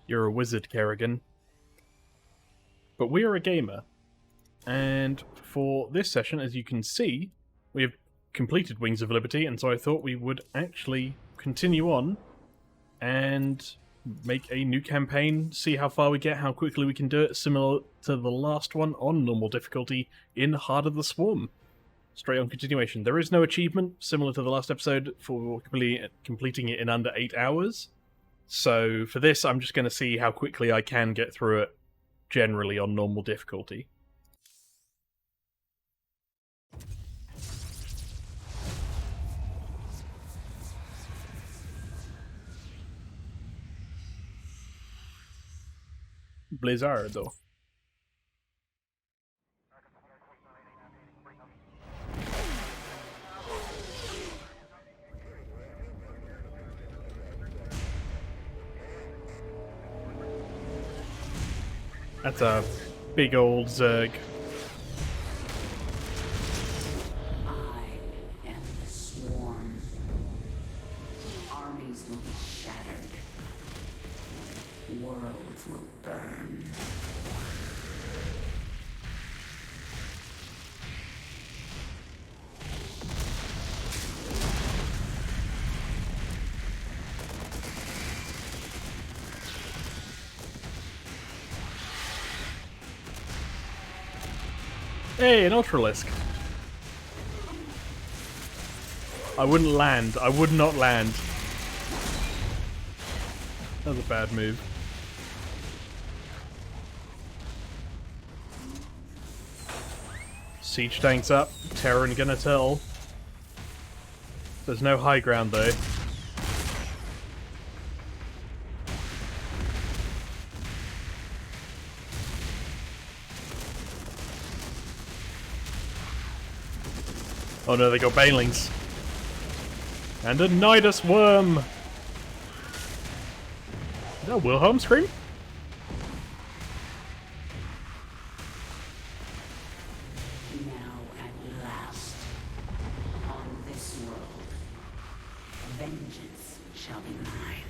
You're a wizard, Kerrigan. But we are a gamer. And for this session, as you can see, we have completed Wings of Liberty, and so I thought we would actually continue on and make a new campaign, see how far we get, how quickly we can do it, similar to the last one on normal difficulty in Heart of the Swarm. Straight on continuation. There is no achievement, similar to the last episode, for completing it in under 8 hours. So for this, I'm just going to see how quickly I can get through it, generally on normal difficulty. Blizzardo. That's a big old Zerg. I am the swarm. Armies will be shattered. Worlds will burn. Hey, an Ultralisk. I wouldn't land. I would not land. That was a bad move. Siege tanks up. Terran gonna tell. There's no high ground though. Oh no, they got Banelings. And a Nidus Worm! Is that a Wilhelm scream? Now at last, on this world, vengeance shall be mine.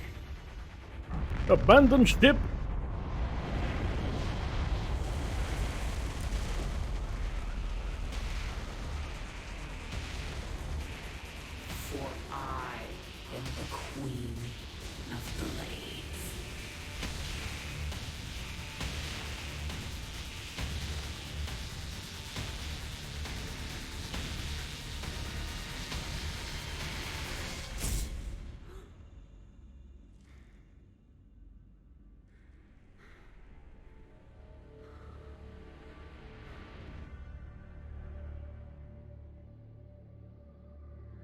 Abandon ship! For I am the Queen of Blades.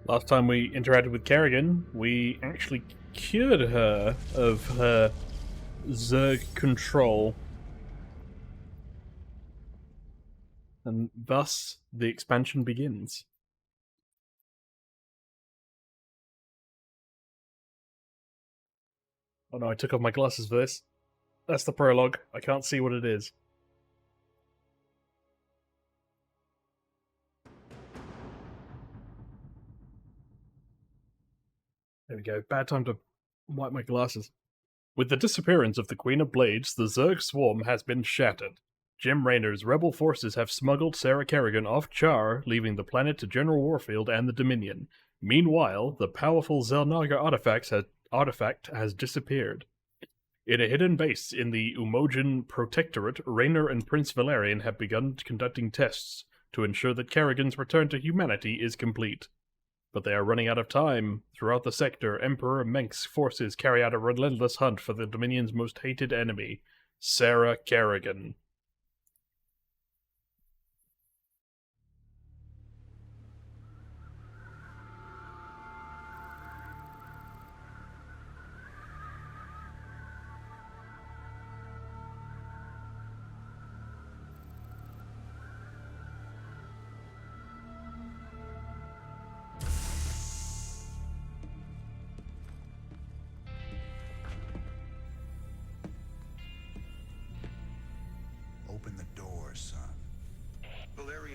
Last time we interacted with Kerrigan, we actually cured her of her Zerg control. And thus, the expansion begins. Oh no, I took off my glasses for this. That's the prologue. I can't see what it is. There we go. Bad time to wipe my glasses. With the disappearance of the Queen of Blades, the Zerg swarm has been shattered. Jim Raynor's rebel forces have smuggled Sarah Kerrigan off Char, leaving the planet to General Warfield and the Dominion. Meanwhile, the powerful Zelnaga artifact has disappeared. In a hidden base in the Umojan Protectorate, Raynor and Prince Valerian have begun conducting tests to ensure that Kerrigan's return to humanity is complete. But they are running out of time. Throughout the sector, Emperor Menk's forces carry out a relentless hunt for the Dominion's most hated enemy, Sarah Kerrigan.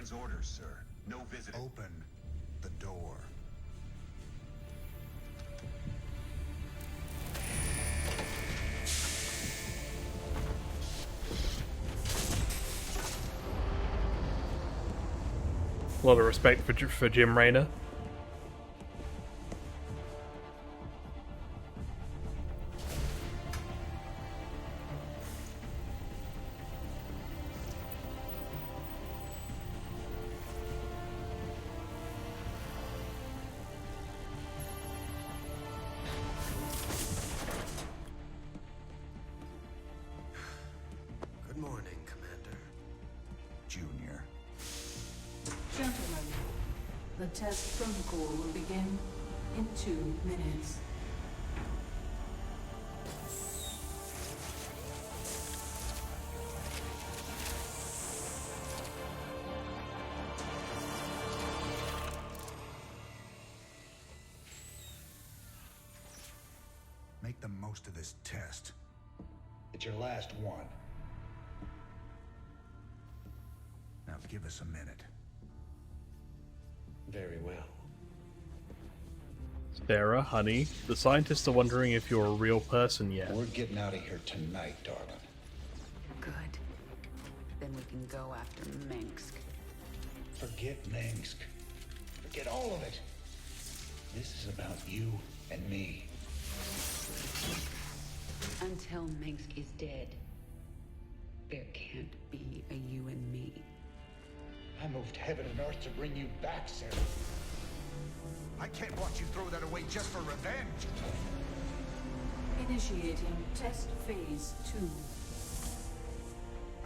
Guardian's orders, sir. No visiting. Open the door. A lot of respect for Jim Raynor. Good morning, Commander. Junior. Gentlemen, the test protocol will begin in 2 minutes. Make the most of this test. It's your last one. Now give us a minute. Very well. Sarah, honey, the scientists are wondering if you're a real person yet. We're getting out of here tonight, darling. Good. Then we can go after Minsk. Forget Minsk. Forget all of it. This is about you and me. Until Minsk is dead, there can't be a you and me. I moved heaven and earth to bring you back, Sarah. I can't watch you throw that away just for revenge. Initiating test phase 2.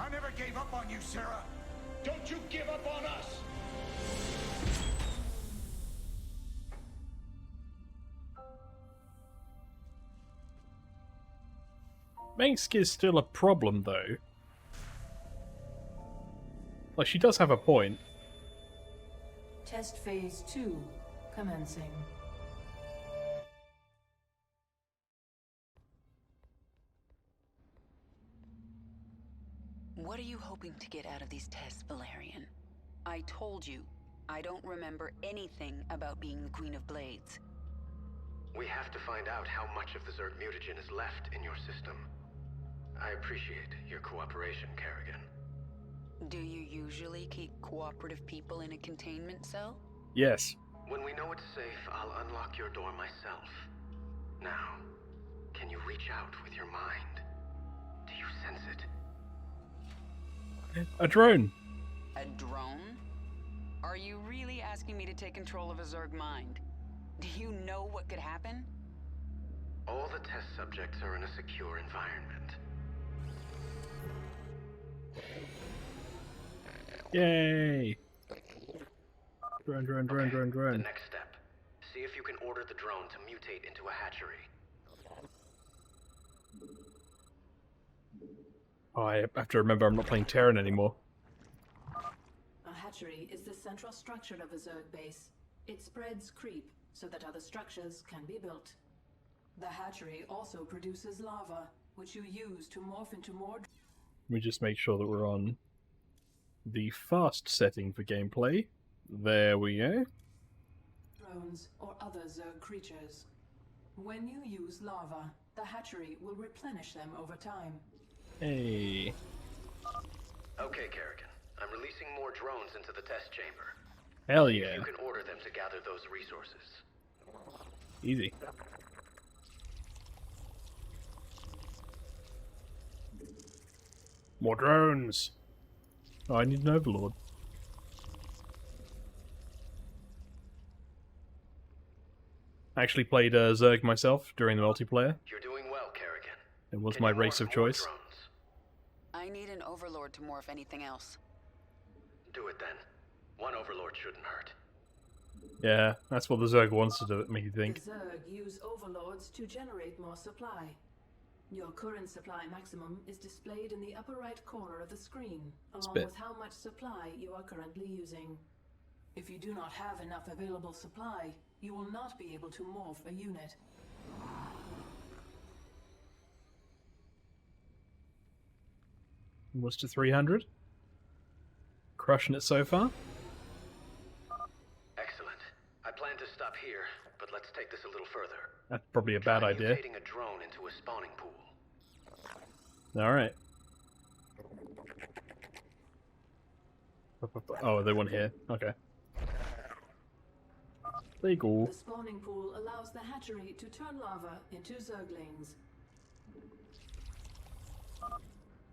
I never gave up on you, Sarah. Don't you give up on us! Minsk is still a problem, though. Like, she does have a point. Test phase 2 commencing. What are you hoping to get out of these tests, Valerian? I told you, I don't remember anything about being the Queen of Blades. We have to find out how much of the Zerg mutagen is left in your system. I appreciate your cooperation, Kerrigan. Do you usually keep cooperative people in a containment cell? Yes. When we know it's safe, I'll unlock your door myself. Now, can you reach out with your mind? Do you sense it? A drone. A drone? Are you really asking me to take control of a Zerg mind? Do you know what could happen? All the test subjects are in a secure environment. Yay! Drone. The next step. See if you can order the drone to mutate into a hatchery. Oh, I have to remember I'm not playing Terran anymore. A hatchery is the central structure of a Zerg base. It spreads creep so that other structures can be built. The hatchery also produces lava, which you use to morph into more... Let me just make sure that we're on the fast setting for gameplay. There we go. drones or other Zerg creatures. When you use lava, the hatchery will replenish them over time. Hey. Okay, Kerrigan. I'm releasing more drones into the test chamber. Hell See yeah. if you can order them to gather those resources. Easy. More drones. Oh, I need an overlord. I actually played Zerg myself during the multiplayer. You're doing well, Kerrigan. It was Can my you race morph of more choice. drones? I need an overlord to morph anything else. Do it then. One overlord shouldn't hurt. Yeah, that's what the Zerg wants to do, make you think. The Zerg use overlords to generate more supply. Your current supply maximum is displayed in the upper right corner of the screen, along Spit. with how much supply you are currently using. If you do not have enough available supply, you will not be able to morph a unit. Almost to 300. crushing it so far. Excellent. I plan to stop here, but let's take this a little further. That's probably a bad Try idea. mutating a drone into a spawning pool. Alright. Oh, they want here. Okay. Legal. The spawning pool allows the hatchery to turn lava into zerglings.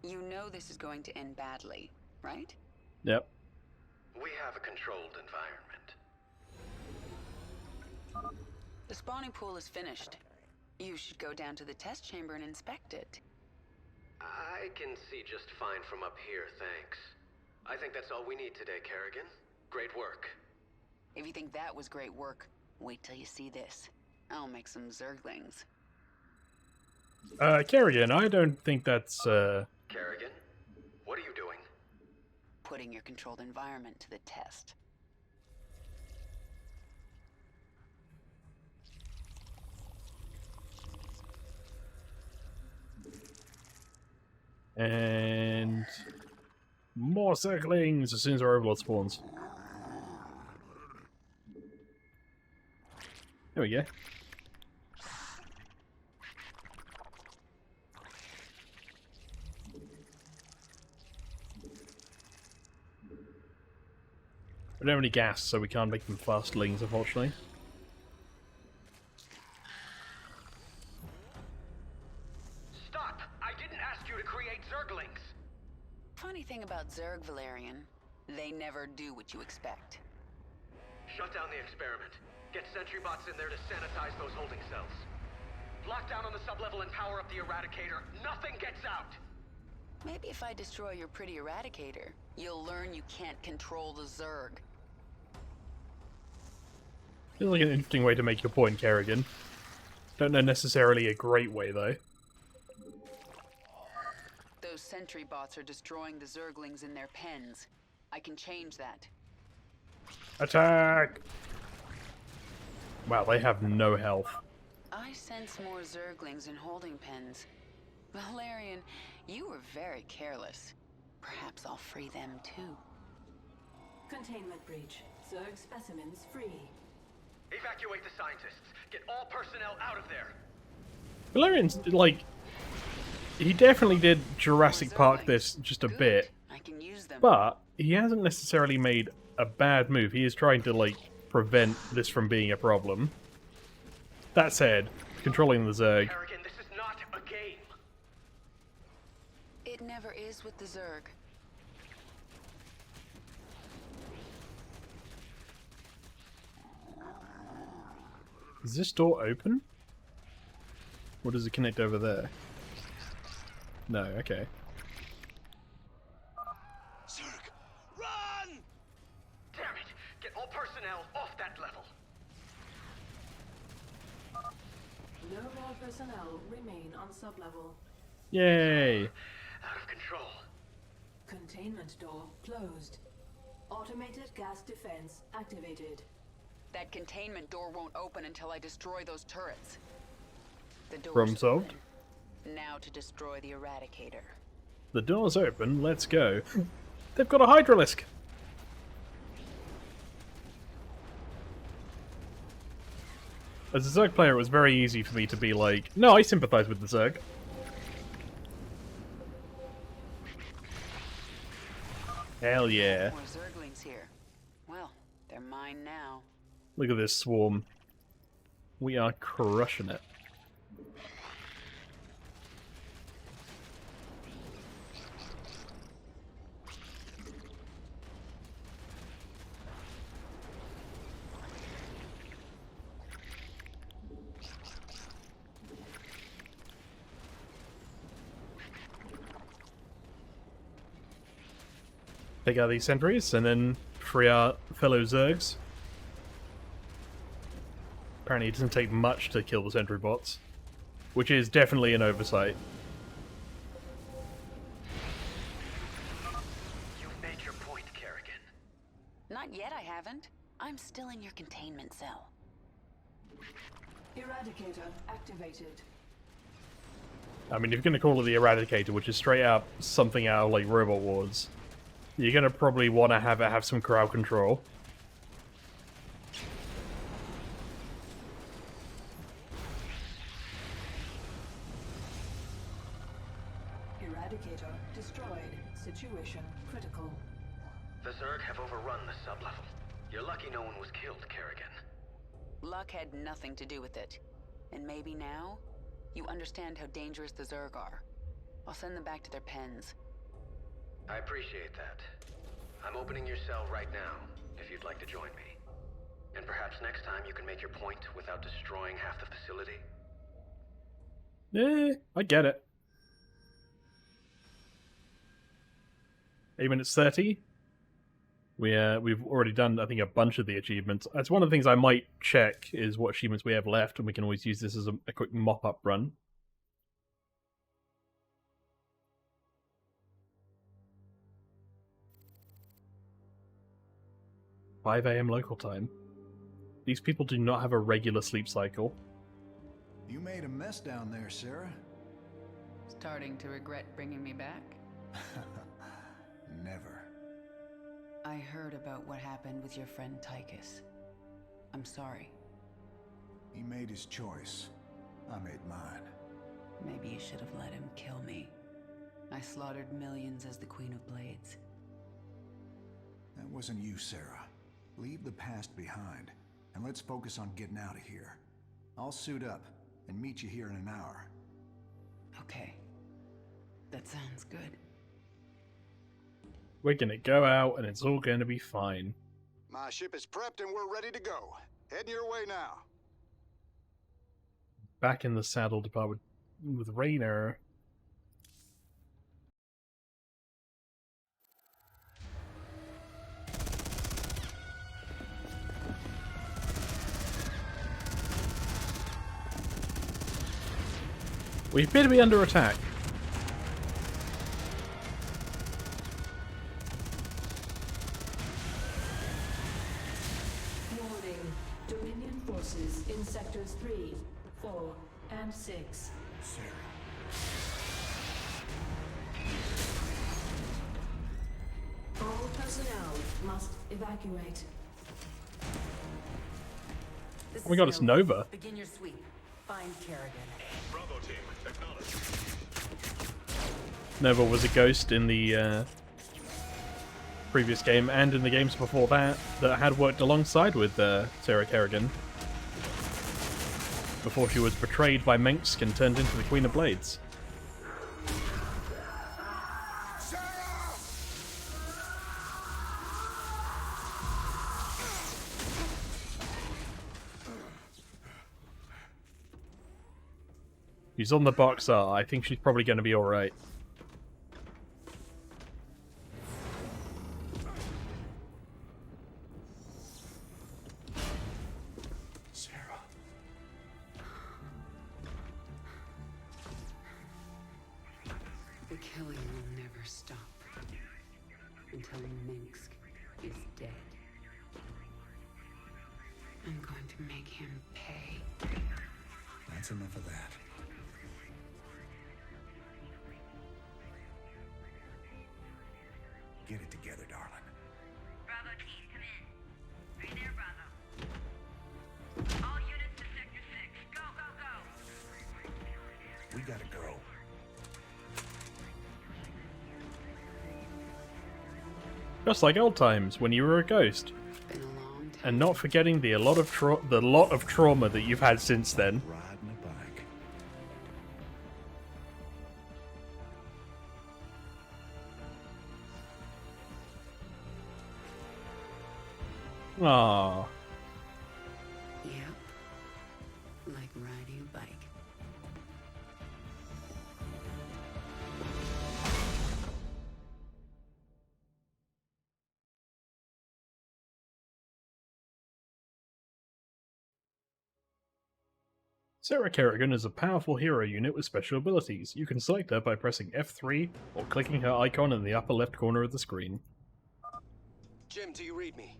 You know this is going to end badly, right? Yep. We have a controlled environment. The spawning pool is finished. You should go down to the test chamber and inspect it. I can see just fine from up here, thanks. I think that's all we need today, Kerrigan. Great work. If you think that was great work, wait till you see this. I'll make some zerglings. Kerrigan, I don't think that's, Kerrigan, what are you doing? Putting your controlled environment to the test. And more circlings as soon as our overlord spawns. There we go. We don't have any gas, so we can't make them fastlings, unfortunately. Stop! I didn't ask you to create Zerglings! Funny thing about Zerg, Valerian, they never do what you expect. Shut down the experiment. Get sentry bots in there to sanitize those holding cells. Lock down on the sublevel and power up the Eradicator. Nothing gets out! Maybe if I destroy your pretty Eradicator, you'll learn you can't control the Zerg. Feels like an interesting way to make your point, Kerrigan. Don't know necessarily a great way, though. Those sentry bots are destroying the Zerglings in their pens. I can change that. Attack! Wow, they have no health. I sense more Zerglings in holding pens. Valerian, you were very careless. Perhaps I'll free them too. Containment breach. Zerg specimens free. Evacuate the scientists. Get all personnel out of there. Valerian's, like... He definitely did Jurassic Park this just a Good. bit, I can use them. but he hasn't necessarily made a bad move. He is trying to, like, prevent this from being a problem. That said, controlling the Zerg... Kerrigan, this is not a game. It never is with the Zerg. Is this door open? Or does it connect over there? No, okay. Zerg, run! Damn it! Get all personnel off that level. No more personnel remain on sublevel. Yay! Out of control. Containment door closed. Automated gas defense activated. That containment door won't open until I destroy those turrets. The door's Problem solved. open. Now to destroy the Eradicator. The door's open, let's go. They've got a Hydralisk! As a Zerg player, it was very easy for me to be like, no, I sympathize with the Zerg. Hell yeah. More Zerglings here. Well, they're mine now. Look at this swarm. We are crushing it. Take out these sentries and then free our fellow Zergs. Apparently it doesn't take much to kill the sentry bots, which is definitely an oversight. You've made your point, Kerrigan. Not yet, I haven't. I'm still in your containment cell. Eradicator activated. I mean, if you're going to call it the Eradicator, which is straight out something out of, like, Robot Wars, You're gonna probably want to have some crowd control. Eradicator destroyed. Situation critical. The Zerg have overrun the sublevel. You're lucky no one was killed, Kerrigan. Luck had nothing to do with it. And maybe now, you understand how dangerous the Zerg are. I'll send them back to their pens. I appreciate that. I'm opening your cell right now, if you'd like to join me. And perhaps next time you can make your point without destroying half the facility. I get it. Even it's 30. We've already done, I think, a bunch of the achievements. That's one of the things I might check is what achievements we have left, and we can always use this as a quick mop-up run. "5 a.m. local time. These people do not have a regular sleep cycle." You made a mess down there, Sarah. Starting to regret bringing me back? Never. I heard about what happened with your friend Tychus. I'm sorry. He made his choice. I made mine. Maybe you should have let him kill me. I slaughtered millions as the Queen of Blades. That wasn't you, Sarah. Leave the past behind, and let's focus on getting out of here. I'll suit up and meet you here in an hour. Okay. That sounds good. We're gonna go out, and it's all gonna be fine. My ship is prepped and we're ready to go. Heading your way now. Back in the saddle department with Raynor. We appear to be under attack. Warning. Dominion forces in sectors 3, 4, and 6. Sarah. All personnel must evacuate. This Oh my god, is it's Nova. Begin your sweep. Find Kerrigan. Bravo team, acknowledged. Nova was a ghost in the previous game and in the games before that had worked alongside with Sarah Kerrigan before she was betrayed by Mengsk and turned into the Queen of Blades. She's on the box art. I think she's probably going to be alright. Sarah. The killing will never stop until Mengsk is dead. I'm going to make him pay. That's enough of that. Get it together, darling. Bravo team, come in. Are you there, Bravo? All units to Sector 6. Go, go, go! We gotta go. Just like old times when you were a ghost. Been a long time. And not forgetting the lot of trauma that you've had since then. Riding a bike. Aww. Yep. Like riding a bike. Sarah Kerrigan is a powerful hero unit with special abilities. You can select her by pressing F3 or clicking her icon in the upper left corner of the screen. Jim, do you read me?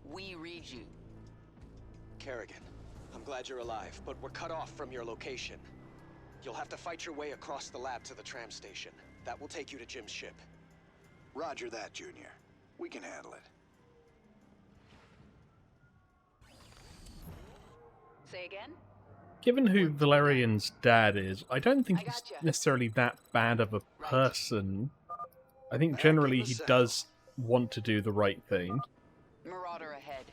We read you. Kerrigan, I'm glad you're alive, but we're cut off from your location. You'll have to fight your way across the lab to the tram station. That will take you to Jim's ship. Roger that, Junior. We can handle it. Say again? Given who Valerian's dad is, I don't think I he's gotcha. necessarily that bad of a Right. person. I think Back generally in the he saddle. does want to do the right thing. Marauder ahead.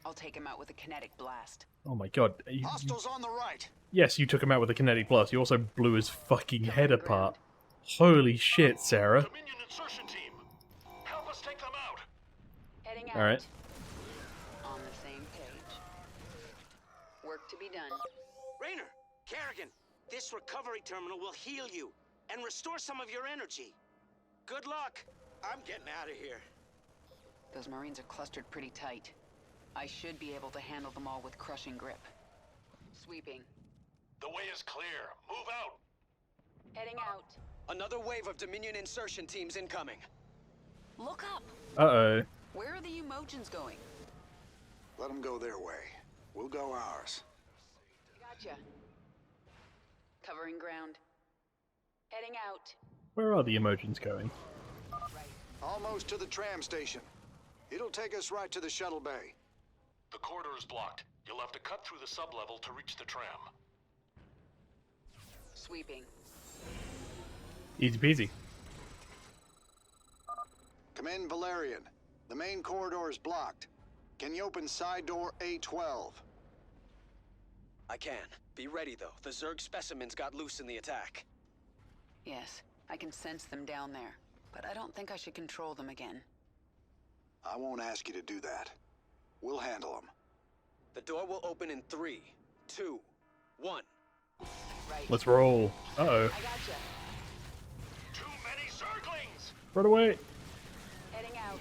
I'll take him out with a kinetic blast. Oh my god. Hostiles on the right. Yes, you took him out with a kinetic blast. You also blew his fucking head Covering apart. Holy shit, Sarah. Dominion insertion team! Help us take them out! Heading out. Alright. On the same page. Work to be done. Raynor, Kerrigan, this recovery terminal will heal you and restore some of your energy. Good luck. I'm getting out of here. Those Marines are clustered pretty tight. I should be able to handle them all with crushing grip. Sweeping. The way is clear. Move out! Heading out. Another wave of Dominion insertion teams incoming. Look up! Uh-oh. Where are the Emojins going? Let them go their way. We'll go ours. Gotcha. Covering ground. Heading out. Where are the Emojins going? Right. Almost to the tram station. It'll take us right to the shuttle bay. The corridor is blocked. You'll have to cut through the sublevel to reach the tram. Sweeping. Easy peasy. Come in, Valerian. The main corridor is blocked. Can you open side door A12? I can. Be ready, though. The Zerg specimens got loose in the attack. Yes, I can sense them down there, but I don't think I should control them again. I won't ask you to do that. We'll handle them. The door will open in 3, 2, 1. Right. Let's roll. Uh-oh. I gotcha. Too many Zerglings! Run away. Heading out.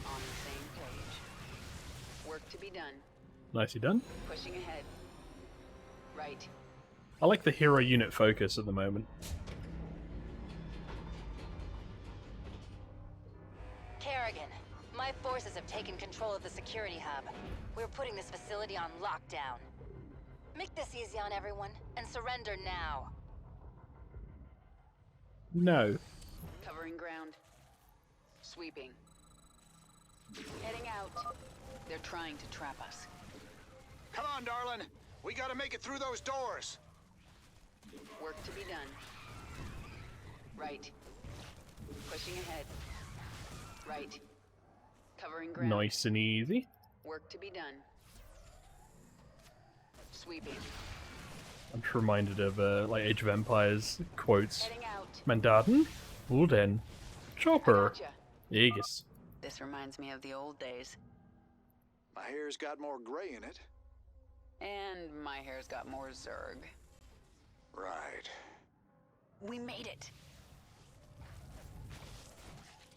On the same page. Work to be done. Nicely done. Pushing ahead. Right. I like the hero unit focus at the moment. Kerrigan, my forces have taken control of the security hub. We're putting this facility on lockdown. Make this easy on everyone, and surrender now. No. Covering ground. Sweeping. Heading out. They're trying to trap us. Come on, darling. We gotta make it through those doors. Work to be done. Right. Pushing ahead. Right. Covering ground. Nice and easy. Work to be done. Sweeping. I'm just reminded of like Age of Empires quotes. Heading out. Mandaten, Ulden, Chopper, Gotcha. Aegis. This reminds me of the old days. My hair's got more gray in it. And my hair's got more Zerg. Right. We made it.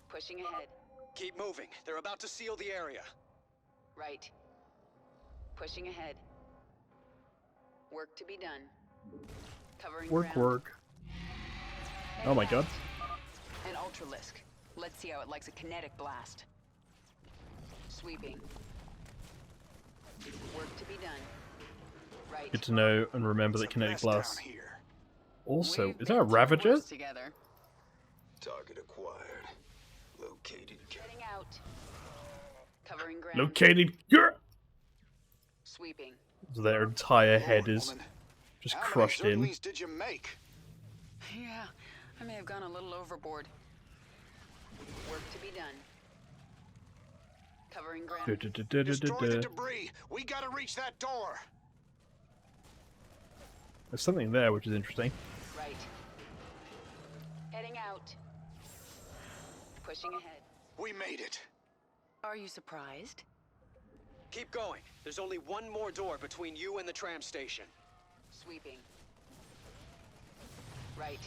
Pushing ahead. Keep moving. They're about to seal the area. Right. Pushing ahead. Work to be done. Covering Work, ground. work. Oh my god. An Ultralisk. Let's see how it likes a kinetic blast. Sweeping. Work to be done. Right. Good to know and remember that It's a kinetic mess blast. down here. Also, We've is that a been through Ravager? worse together. Target acquired. Located. Heading out. Covering ground. Located. Yeah! Sweeping. So their entire head Lord, is woman. just How many crushed in. Zerglings did you make? Yeah, I may have gone a little overboard. Work to be done. Covering ground. Destroy the debris. We gotta reach that door. There's something there which is interesting. Right. Heading out. Pushing ahead. We made it. Are you surprised? Keep going. There's only one more door between you and the tram station. Sweeping. Right.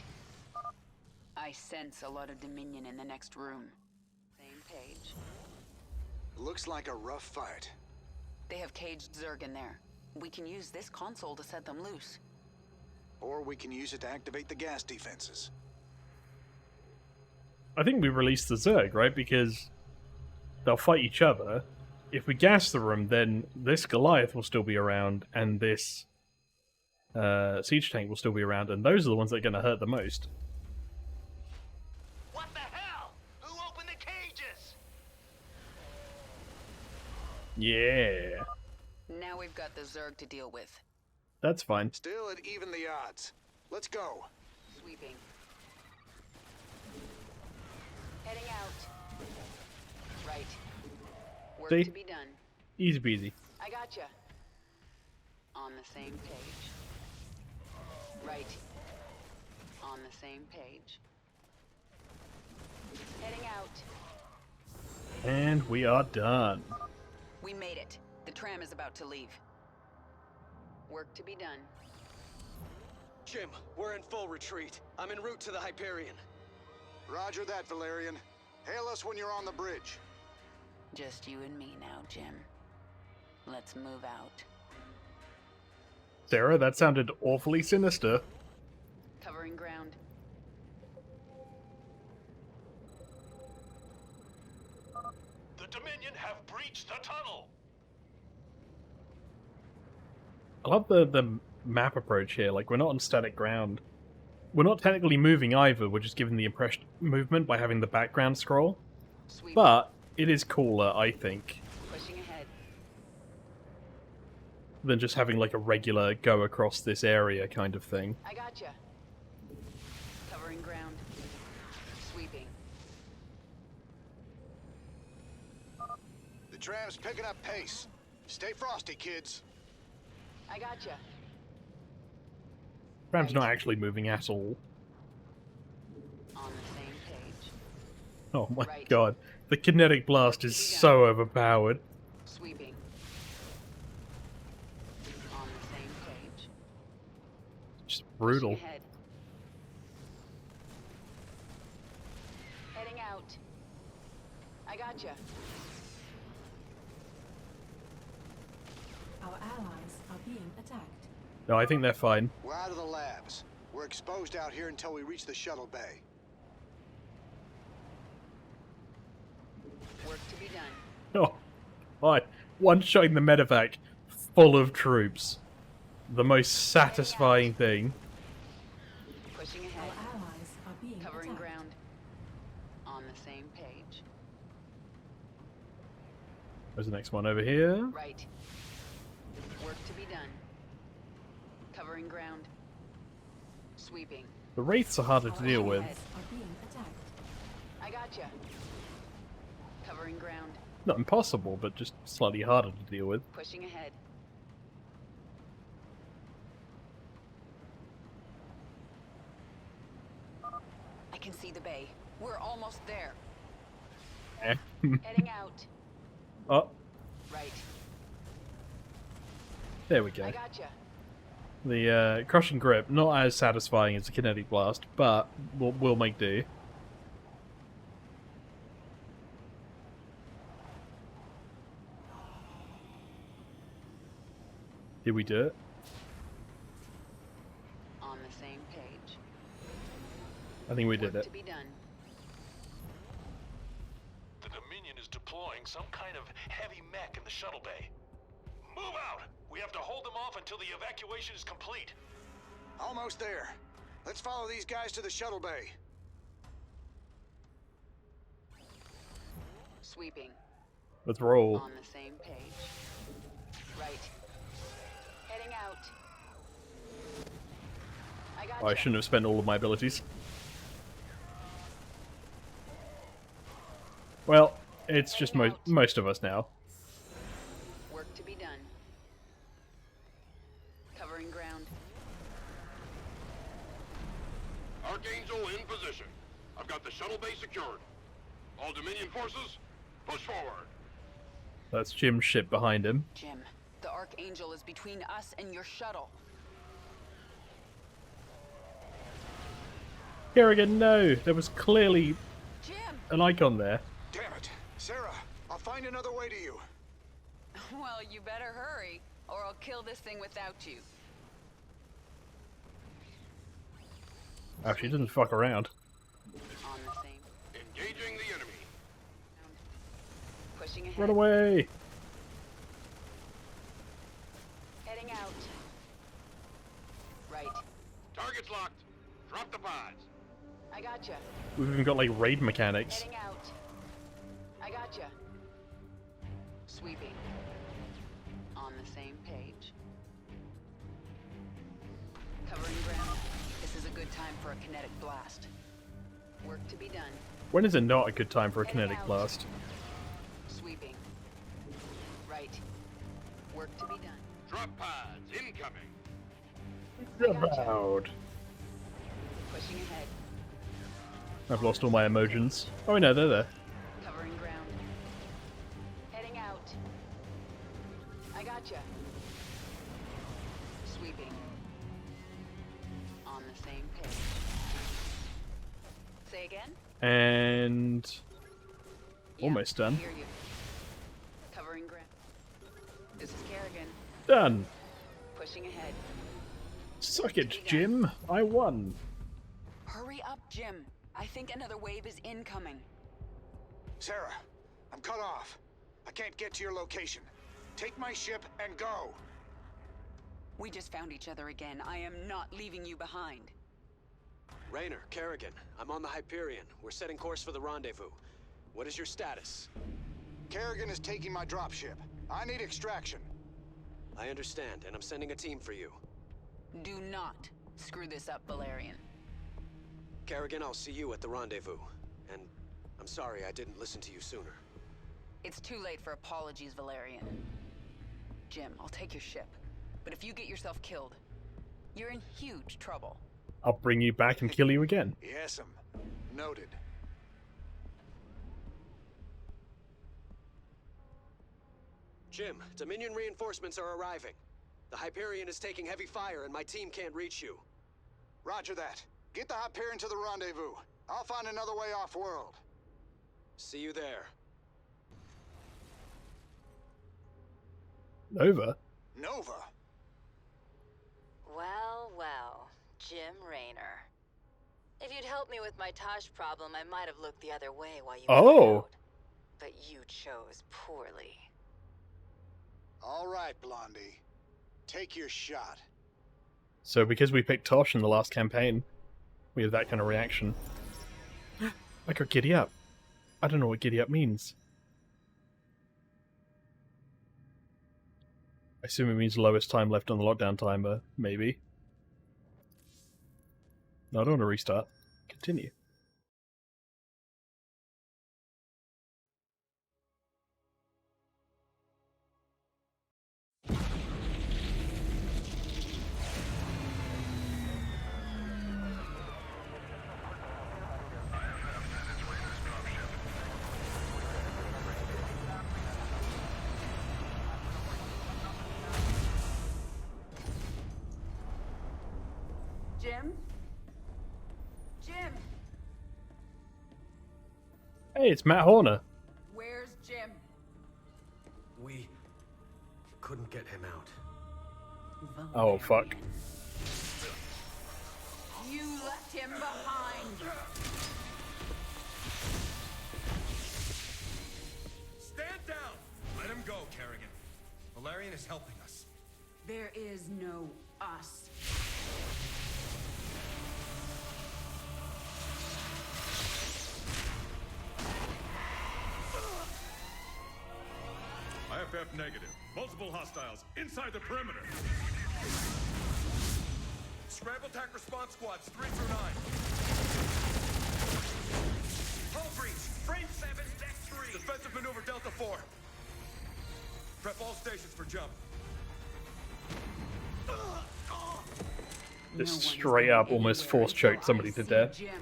I sense a lot of Dominion in the next room. Same page. Looks like a rough fight. They have caged Zerg in there. We can use this console to set them loose. Or we can use it to activate the gas defenses. I think we release the Zerg, right? Because they'll fight each other. If we gas the room, then this Goliath will still be around, and this siege tank will still be around, and those are the ones that are going to hurt the most. Yeah. Now we've got the Zerg to deal with. That's fine. Still at even the odds. Let's go. Sweeping. Heading out. Right. Work See? to be done. Easy peasy. I gotcha. On the same page. Right. On the same page. Heading out. And we are done. We made it. The tram is about to leave. Work to be done. Jim, we're in full retreat. I'm en route to the Hyperion. Roger that, Valerian. Hail us when you're on the bridge. Just you and me now, Jim. Let's move out. Sarah, that sounded awfully sinister. Covering ground. The Dominion have breached the tunnel. I love the map approach here. Like, we're not on static ground. We're not technically moving either. We're just giving the impression movement by having the background scroll. Sweep. But it is cooler, I think, Pushing ahead. than just having like a regular go across this area kind of thing. I gotcha. Covering ground. Sweeping. The tram's picking up pace. Stay frosty, kids. I gotcha. Ram's not actually moving at all. On the same page. Oh my Right. god. The kinetic blast is so overpowered. Sweeping. On the same page. Just brutal. Pushing ahead. Heading out. I gotcha. Our allies are being attacked. No, I think they're fine. We're out of the labs. We're exposed out here until we reach the shuttle bay. Work to be done. Oh, my. One-shotting the medevac full of troops. The most satisfying thing. Pushing Our ahead. allies are being Covering attacked. ground. On the same page. There's the next one over here. Right. Work to be done. Covering ground. Sweeping. The wraiths are harder to Our deal with. allies are being attacked. I gotcha. Covering ground. Not impossible, but just slightly harder to deal with. Pushing ahead. I can see the bay. We're almost there. Eh. Heading out. Oh, Right. there we go. I gotcha. The crushing grip, not as satisfying as the kinetic blast, but we'll make do. Did we do it? On the same page. I think we did Work it. to be done. The Dominion is deploying some kind of heavy mech in the shuttle bay. Move out! We have to hold them off until the evacuation is complete. Almost there. Let's follow these guys to the shuttle bay. Sweeping. Let's roll. On the same page. Right. Heading out. I gotcha. Oh, I shouldn't have spent all of my abilities. Well, it's just most of us now. Work to be done. Covering ground. Archangel in position. I've got the shuttle bay secured. All Dominion forces, push forward. That's Jim's ship behind him. Jim, the Archangel is between us and your shuttle. Kerrigan, no! There was clearly Jim! an icon there. Damn it. Sarah, I'll find another way to you. Well, you better hurry, or I'll kill this thing without you. Oh, she doesn't fuck around. On the same. Engaging the enemy. Pushing ahead. Run away! Heading out. Right. Target's locked. Drop the pods. I gotcha. We've even got like raid mechanics. Heading out. I gotcha. Sweeping. On the same page. Covering ground. This is a good time for a kinetic blast. Work to be done. When is it not a good time for a kinetic blast? Sweeping. Right. Work to be done. Drop pods incoming. About. Pushing ahead. I've lost all my emotions. Oh no, they're there. Covering ground. Heading out. I gotcha. Sweeping. On the same page. Say again? And Yeah, almost done. Hear you. Covering ground. This is Kerrigan. Done. Pushing ahead. Suck it, Jim. I won. Hurry up, Jim. I think another wave is incoming. Sarah, I'm cut off. I can't get to your location. Take my ship and go. We just found each other again. I am not leaving you behind. Raynor, Kerrigan, I'm on the Hyperion. We're setting course for the rendezvous. What is your status? Kerrigan is taking my dropship. I need extraction. I understand, and I'm sending a team for you. Do not screw this up, Valerian. Kerrigan, I'll see you at the rendezvous. And I'm sorry I didn't listen to you sooner. It's too late for apologies, Valerian. Jim, I'll take your ship. But if you get yourself killed, you're in huge trouble. I'll bring you back and kill you again. Yes'm. Noted. Jim, Dominion reinforcements are arriving. The Hyperion is taking heavy fire and my team can't reach you. Roger that. Get the Hyperion to the rendezvous. I'll find another way off-world. See you there. Nova? Nova? Well, well, Jim Raynor. If you'd helped me with my Taj problem, I might have looked the other way while you Oh. out. But you chose poorly. All right, Blondie. Take your shot. So because we picked Tosh in the last campaign, we have that kind of reaction. I got giddy up. I don't know what giddy up means. I assume it means lowest time left on the lockdown timer, maybe. No, I don't want to restart. Continue. Jim? Jim! Hey, it's Matt Horner. Where's Jim? We couldn't get him out. Oh, fuck. You left him behind! Stand down! Let him go, Kerrigan. Valerian is helping us. There is no us. IFF negative. Multiple hostiles inside the perimeter. Scramble attack response squads 3 through 9. Hull breach. Frame 7, deck 3. Defensive maneuver Delta 4. Prep all stations for jump. Just straight up almost force choked somebody to death. Shields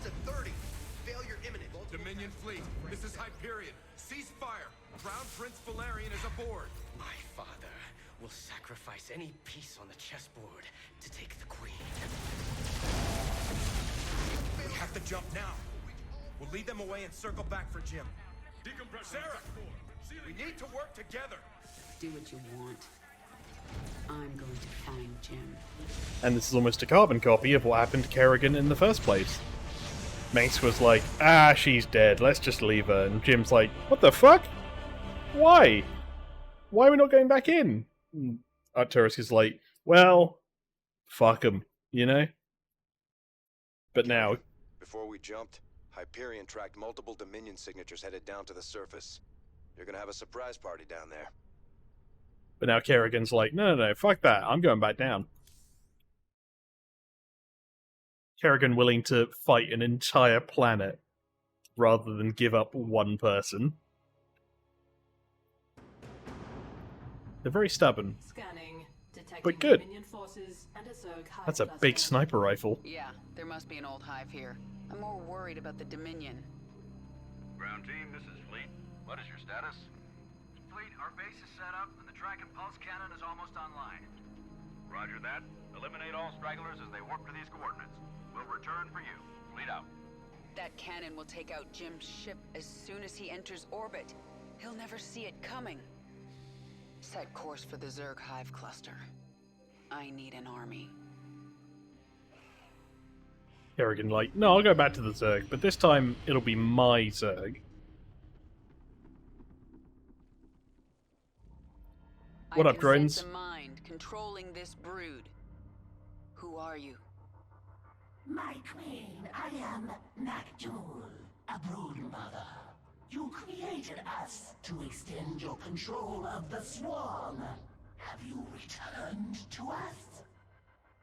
at 30. Failure imminent. Dominion fleet. This is Hyperion. Cease fire. Crown Prince Valerian is aboard. My father will sacrifice any piece on the chessboard to take the queen. We have to jump now. We'll lead them away and circle back for Jim. Sarah, we need to work together. Do what you want. I'm going to find Jim. And this is almost a carbon copy of what happened to Kerrigan in the first place. Mace was like, she's dead, let's just leave her. And Jim's like, what the fuck? Why? Why are we not going back in? And Arcturus is like, well, fuck him, you know? But now... Before we jumped, Hyperion tracked multiple Dominion signatures headed down to the surface. You're gonna have a surprise party down there. But now Kerrigan's like, no, fuck that. I'm going back down. Kerrigan willing to fight an entire planet rather than give up one person. They're very stubborn. Scanning. But good. Dominion forces and a Zerg hive That's a cluster. big sniper rifle. Yeah, there must be an old hive here. I'm more worried about the Dominion. Ground team, this is Fleet. What is your status? Fleet, our base is set up, and the track and pulse cannon is almost online. Roger that. Eliminate all stragglers as they warp to these coordinates. We'll return for you. Fleet out. That cannon will take out Jim's ship as soon as he enters orbit. He'll never see it coming. Set course for the Zerg hive cluster. I need an army. Kerrigan like, no, I'll go back to the Zerg, but this time it'll be my Zerg. What up, drones? I can sense a mind controlling this brood. Who are you? My queen, I am Nakjul, a brood mother. You created us to extend your control of the swarm. Have you returned to us?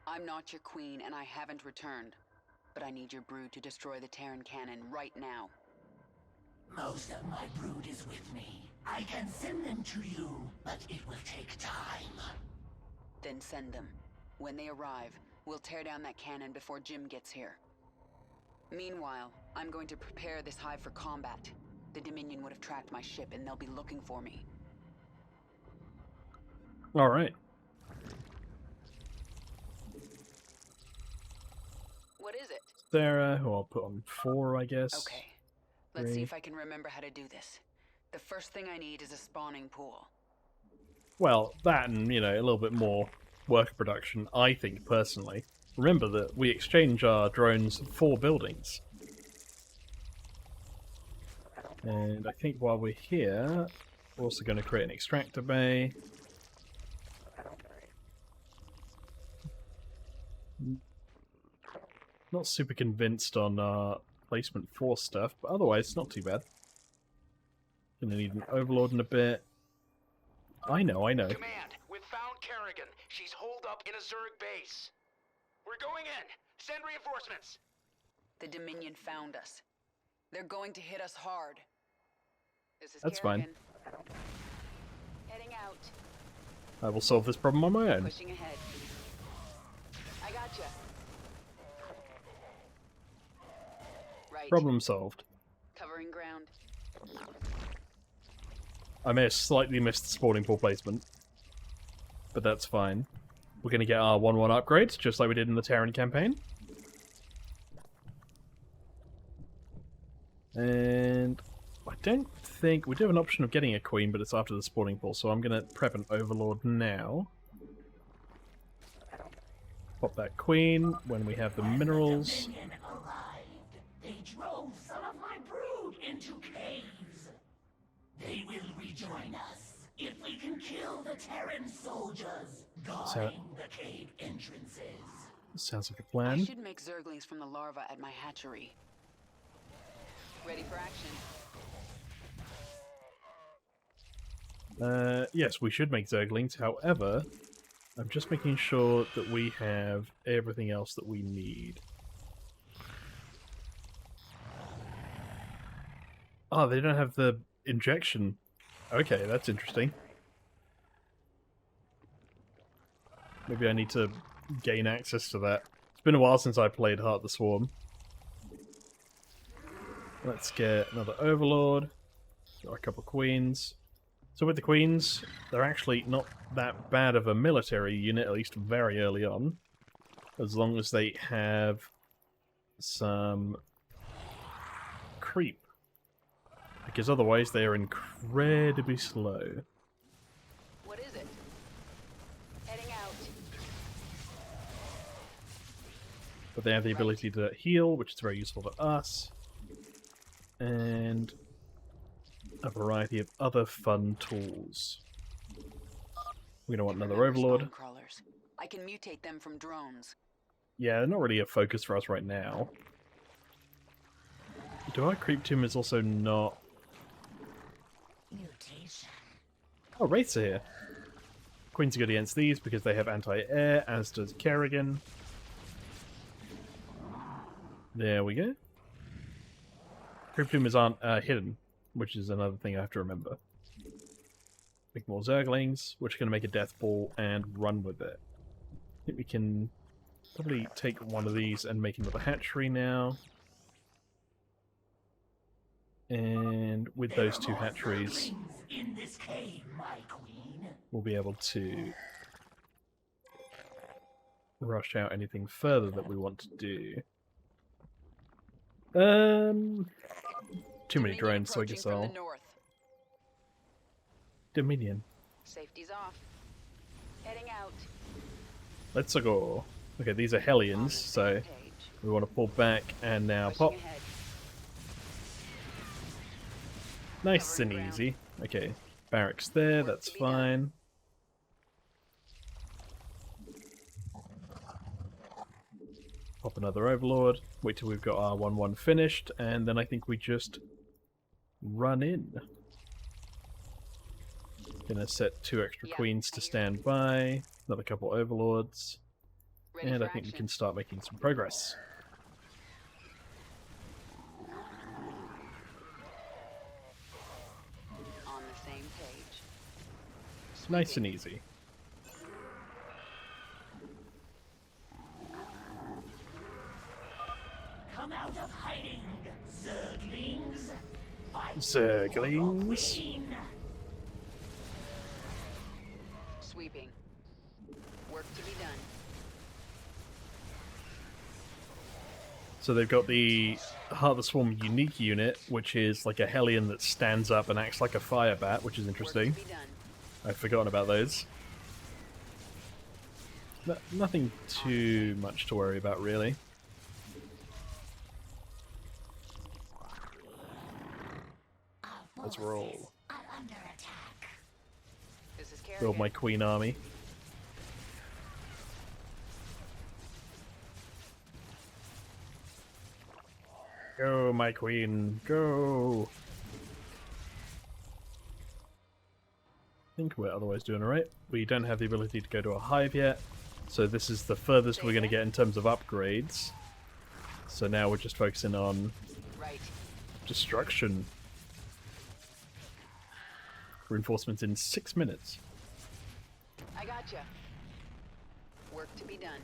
I'm not your queen, and I haven't returned. But I need your brood to destroy the Terran cannon right now. Most of my brood is with me. I can send them to you, but it will take time. Then send them. When they arrive, we'll tear down that cannon before Jim gets here. Meanwhile, I'm going to prepare this hive for combat. The Dominion would have tracked my ship, and they'll be looking for me. Alright. What is it? Sarah, who I'll put on 4, I guess. Okay. Let's 3. see if I can remember how to do this. The first thing I need is a spawning pool. Well, that and, a little bit more worker production, I think, personally. Remember that we exchange our drones for buildings. And I think while we're here, we're also going to create an extractor bay. Not super convinced on our placement for stuff, but otherwise it's not too bad. Gonna need an overlord in a bit. I know. Command, we've found Kerrigan. She's holed up in a Zerg base. We're going in. Send reinforcements. The Dominion found us. They're going to hit us hard. This is That's Kerrigan. Heading out. I will solve this problem on my own. Pushing ahead. I gotcha. Right. Problem solved. Covering ground. I may have slightly missed the spawning pool placement, but that's fine. We're going to get our 1-1 upgrades, just like we did in the Terran campaign. And I don't think... we do have an option of getting a queen, but it's after the spawning pool, so I'm going to prep an overlord now. Pop that queen when we have the minerals. Dominion arrived. They drove some of my brood into caves. They will rejoin us if we can kill the Terran soldiers guarding the cave entrances. Sounds like a plan. I should make Zerglings from the larva at my hatchery. Ready for action. Yes, we should make Zerglings. However, I'm just making sure that we have everything else that we need. Oh, they don't have the injection. Okay, that's interesting. Maybe I need to gain access to that. It's been a while since I played Heart of the Swarm. Let's get another Overlord. Got a couple queens. So with the queens, they're actually not that bad of a military unit, at least very early on. As long as they have some creep. Because otherwise they are incredibly slow. What is it? Heading out. But they have the ability to heal, which is very useful to us. And a variety of other fun tools. We're gonna want another Overlord. Crawlers. I can mutate them from drones. Yeah, they're not really a focus for us right now. Do our creep tomb is also not... Mutation. Oh, Wraiths are here. Queen's good against these because they have anti-air, as does Kerrigan. There we go. Creep tombs aren't hidden, which is another thing I have to remember. Make more Zerglings, which are going to make a death ball and run with it. I think we can probably take one of these and make another hatchery now. And with those two hatcheries, In this cave, my queen. we'll be able to rush out anything further that we want to do. Too many drones, so I guess I'll... Dominion. Safety's off. Heading out. Let's go. Okay, these are Hellions, so we want to pull back and now pop. Nice and easy. Okay, barracks there, that's fine. Pop another Overlord. Wait till we've got our 1-1 finished, and then I think we just run in. Gonna set 2 extra queens to stand by, another couple Overlords, and I think we can start making some progress. On the same page. Nice and easy. Come out of hiding, Zerglings. Zerglings. Sweeping. Work to be done. So they've got the Heart of the Swarm unique unit, which is like a Hellion that stands up and acts like a fire bat, which is interesting. I've forgotten about those. Nothing too much to worry about, really. Let's roll. Build my queen army. Go, my queen, go! I think we're otherwise doing alright. We don't have the ability to go to a hive yet, so this is the furthest we're going to get in terms of upgrades. So now we're just focusing on destruction. Reinforcements in 6 minutes. I gotcha. Work to be done.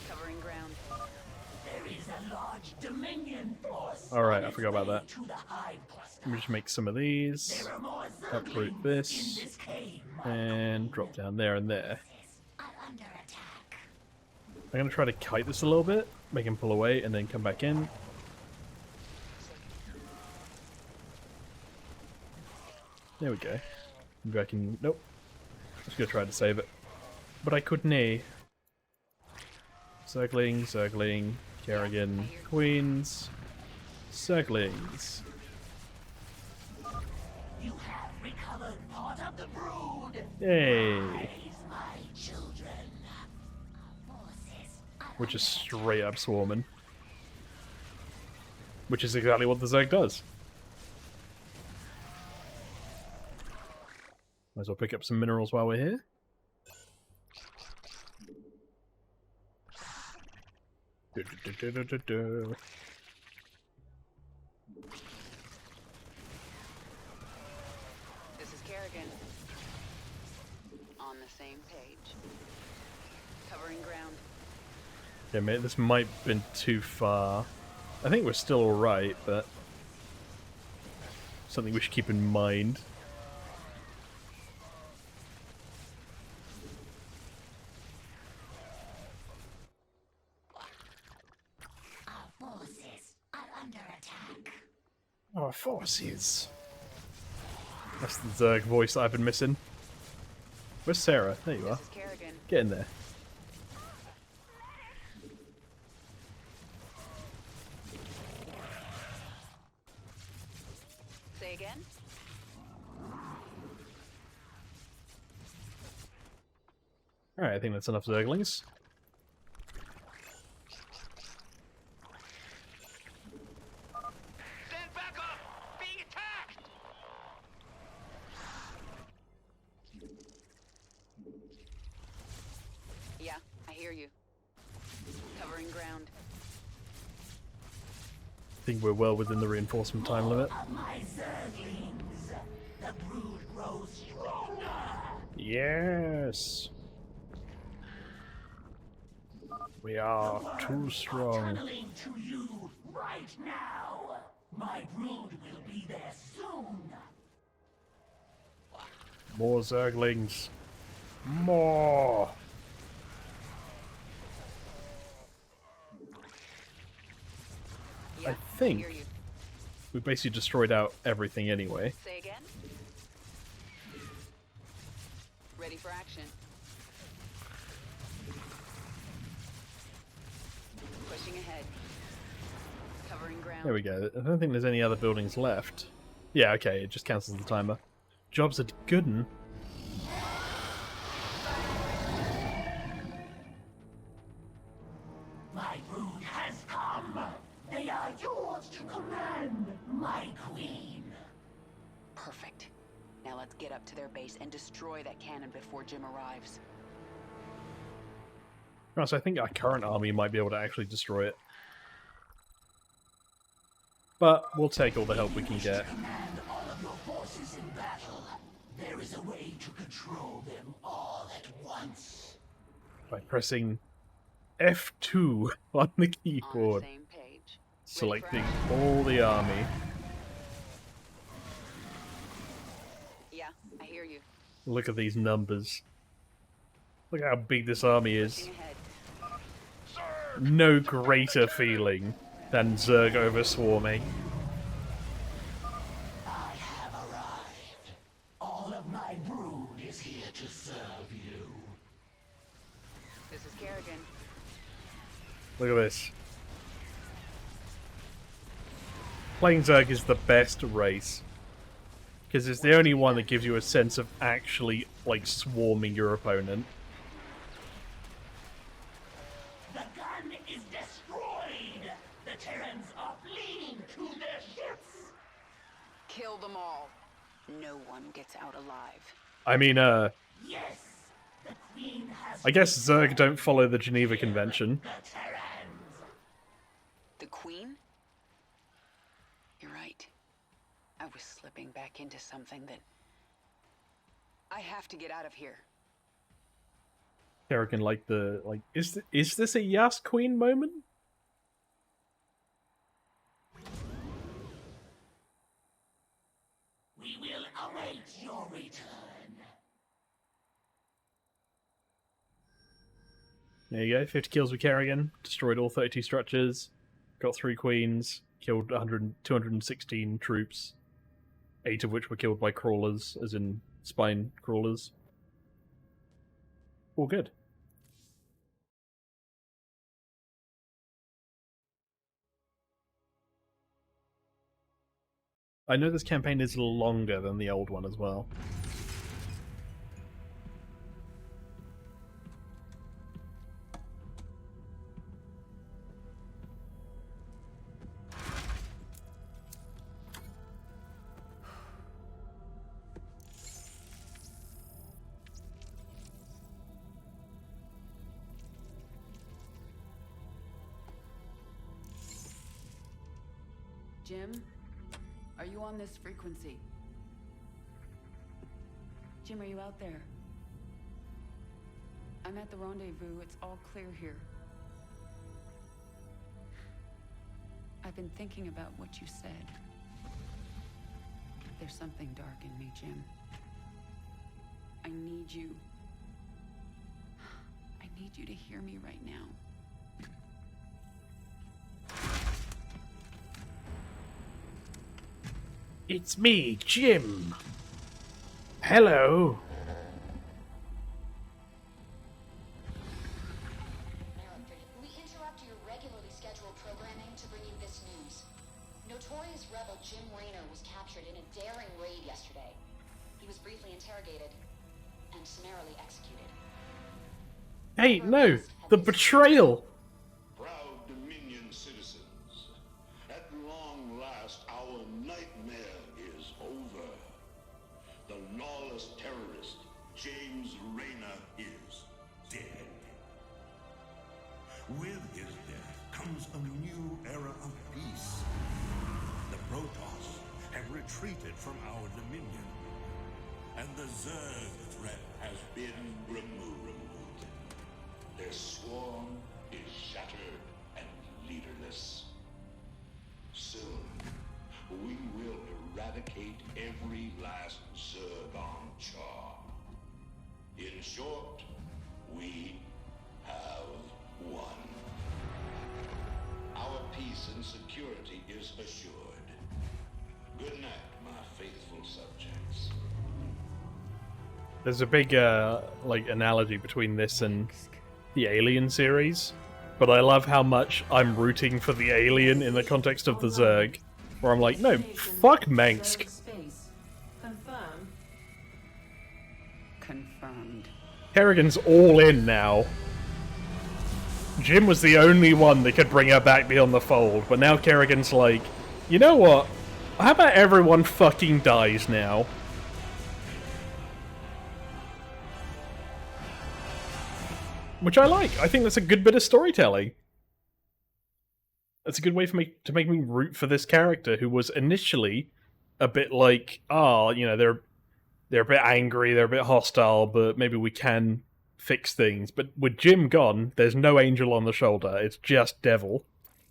Covering ground. There is a large Dominion force. Alright, I forgot about that. To the hive cluster. Let me just make some of these. There are more Uproot Zerglings this. in this cave. And drop down there and there. Under attack. I'm going to try to kite this a little bit, make him pull away, and then come back in. There we go. Maybe I can... Nope. I was going to try to save it. But I couldn't. Zergling, Zergling, Kerrigan, Queens, Zerglings. You have recovered part of the brood. Yay! Rise, my children. We're just straight up swarming. Which is exactly what the Zerg does. Might as well pick up some minerals while we're here. This is Kerrigan. On the same page. Covering ground. Yeah, mate, this might have been too far. I think we're still alright, but... something we should keep in mind. Our forces. That's the Zerg voice that I've been missing. Where's Sarah? There you are. Get in there. Say again? Alright, I think that's enough Zerglings. think we're well within the reinforcement time limit. My zerglings, the brood grows stronger. Yes. We are too strong. Tunneling to you right now. My brood will be there soon. More zerglings. More. Yeah, I think hear you. we basically destroyed out everything anyway. Say again? Ready for action. Pushing ahead. Covering ground. There we go. I don't think there's any other buildings left. Yeah, okay, it just cancels the timer. Job's a good un. My brood has come. They are yours to command, my queen. Perfect. Now let's get up to their base and destroy that cannon before Jim arrives. So I think our current army might be able to actually destroy it. But we'll take all the help we can get. Command all of your forces in battle. There is a way to control them all at once. By pressing F2 on the keyboard. Same page. Selecting all the army. Yeah, I hear you. Look at these numbers. Look how big this army is. No greater feeling than Zerg over swarming. I have arrived. All of my brood is here to serve you. This is Kerrigan. Look at this. Playing Zerg is the best race. Because it's the only one that gives you a sense of actually, like, swarming your opponent. The gun is destroyed. The Terrans are fleeing to their ships. Kill them all. No one gets out alive. I mean, Yes, the queen has. I guess Zerg don't follow the Geneva Convention. The Terrans. The Queen? You're right. I was slipping back into something that... I have to get out of here. Kerrigan, like the is this a Yas Queen moment? We will await your return. There you go, 50 kills with Kerrigan, destroyed all 32 structures, got 3 queens, killed 216 troops, 8 of which were killed by crawlers, as in spine crawlers. All good. I know this campaign is longer than the old one as well. Jim? Are you on this frequency? Jim, are you out there? I'm at the rendezvous. It's all clear here. I've been thinking about what you said. There's something dark in me, Jim. I need you. I need you to hear me right now. It's me, Jim. Hello. We interrupt your regularly scheduled programming to bring you this news. Notorious rebel Jim Raynor was captured in a daring raid yesterday. He was briefly interrogated and summarily executed. Hey, no! The betrayal! Proud Dominion citizens, at long last our nightmare is over. The lawless terrorist, James Raynor, is dead. With his death comes a new era of peace. The Protoss have retreated from our dominion, and the Zerg threat has been removed. Their swarm is shattered and leaderless. Soon, we will eradicate every last Zerg on Char. In short, we have won. Our peace and security is assured. Good night, my faithful subjects. There's a big like analogy between this and the Alien series, but I love how much I'm rooting for the Alien in the context of the Zerg, where I'm like, no, fuck Mengsk. Confirmed. Kerrigan's all in now. Jim was the only one that could bring her back beyond the fold, but now Kerrigan's like, you know what? How about everyone fucking dies now? Which I like. I think that's a good bit of storytelling. That's a good way for me to make me root for this character who was initially a bit like, you know, they're a bit angry, they're a bit hostile, but maybe we can fix things. But with Jim gone, there's no angel on the shoulder. It's just devil.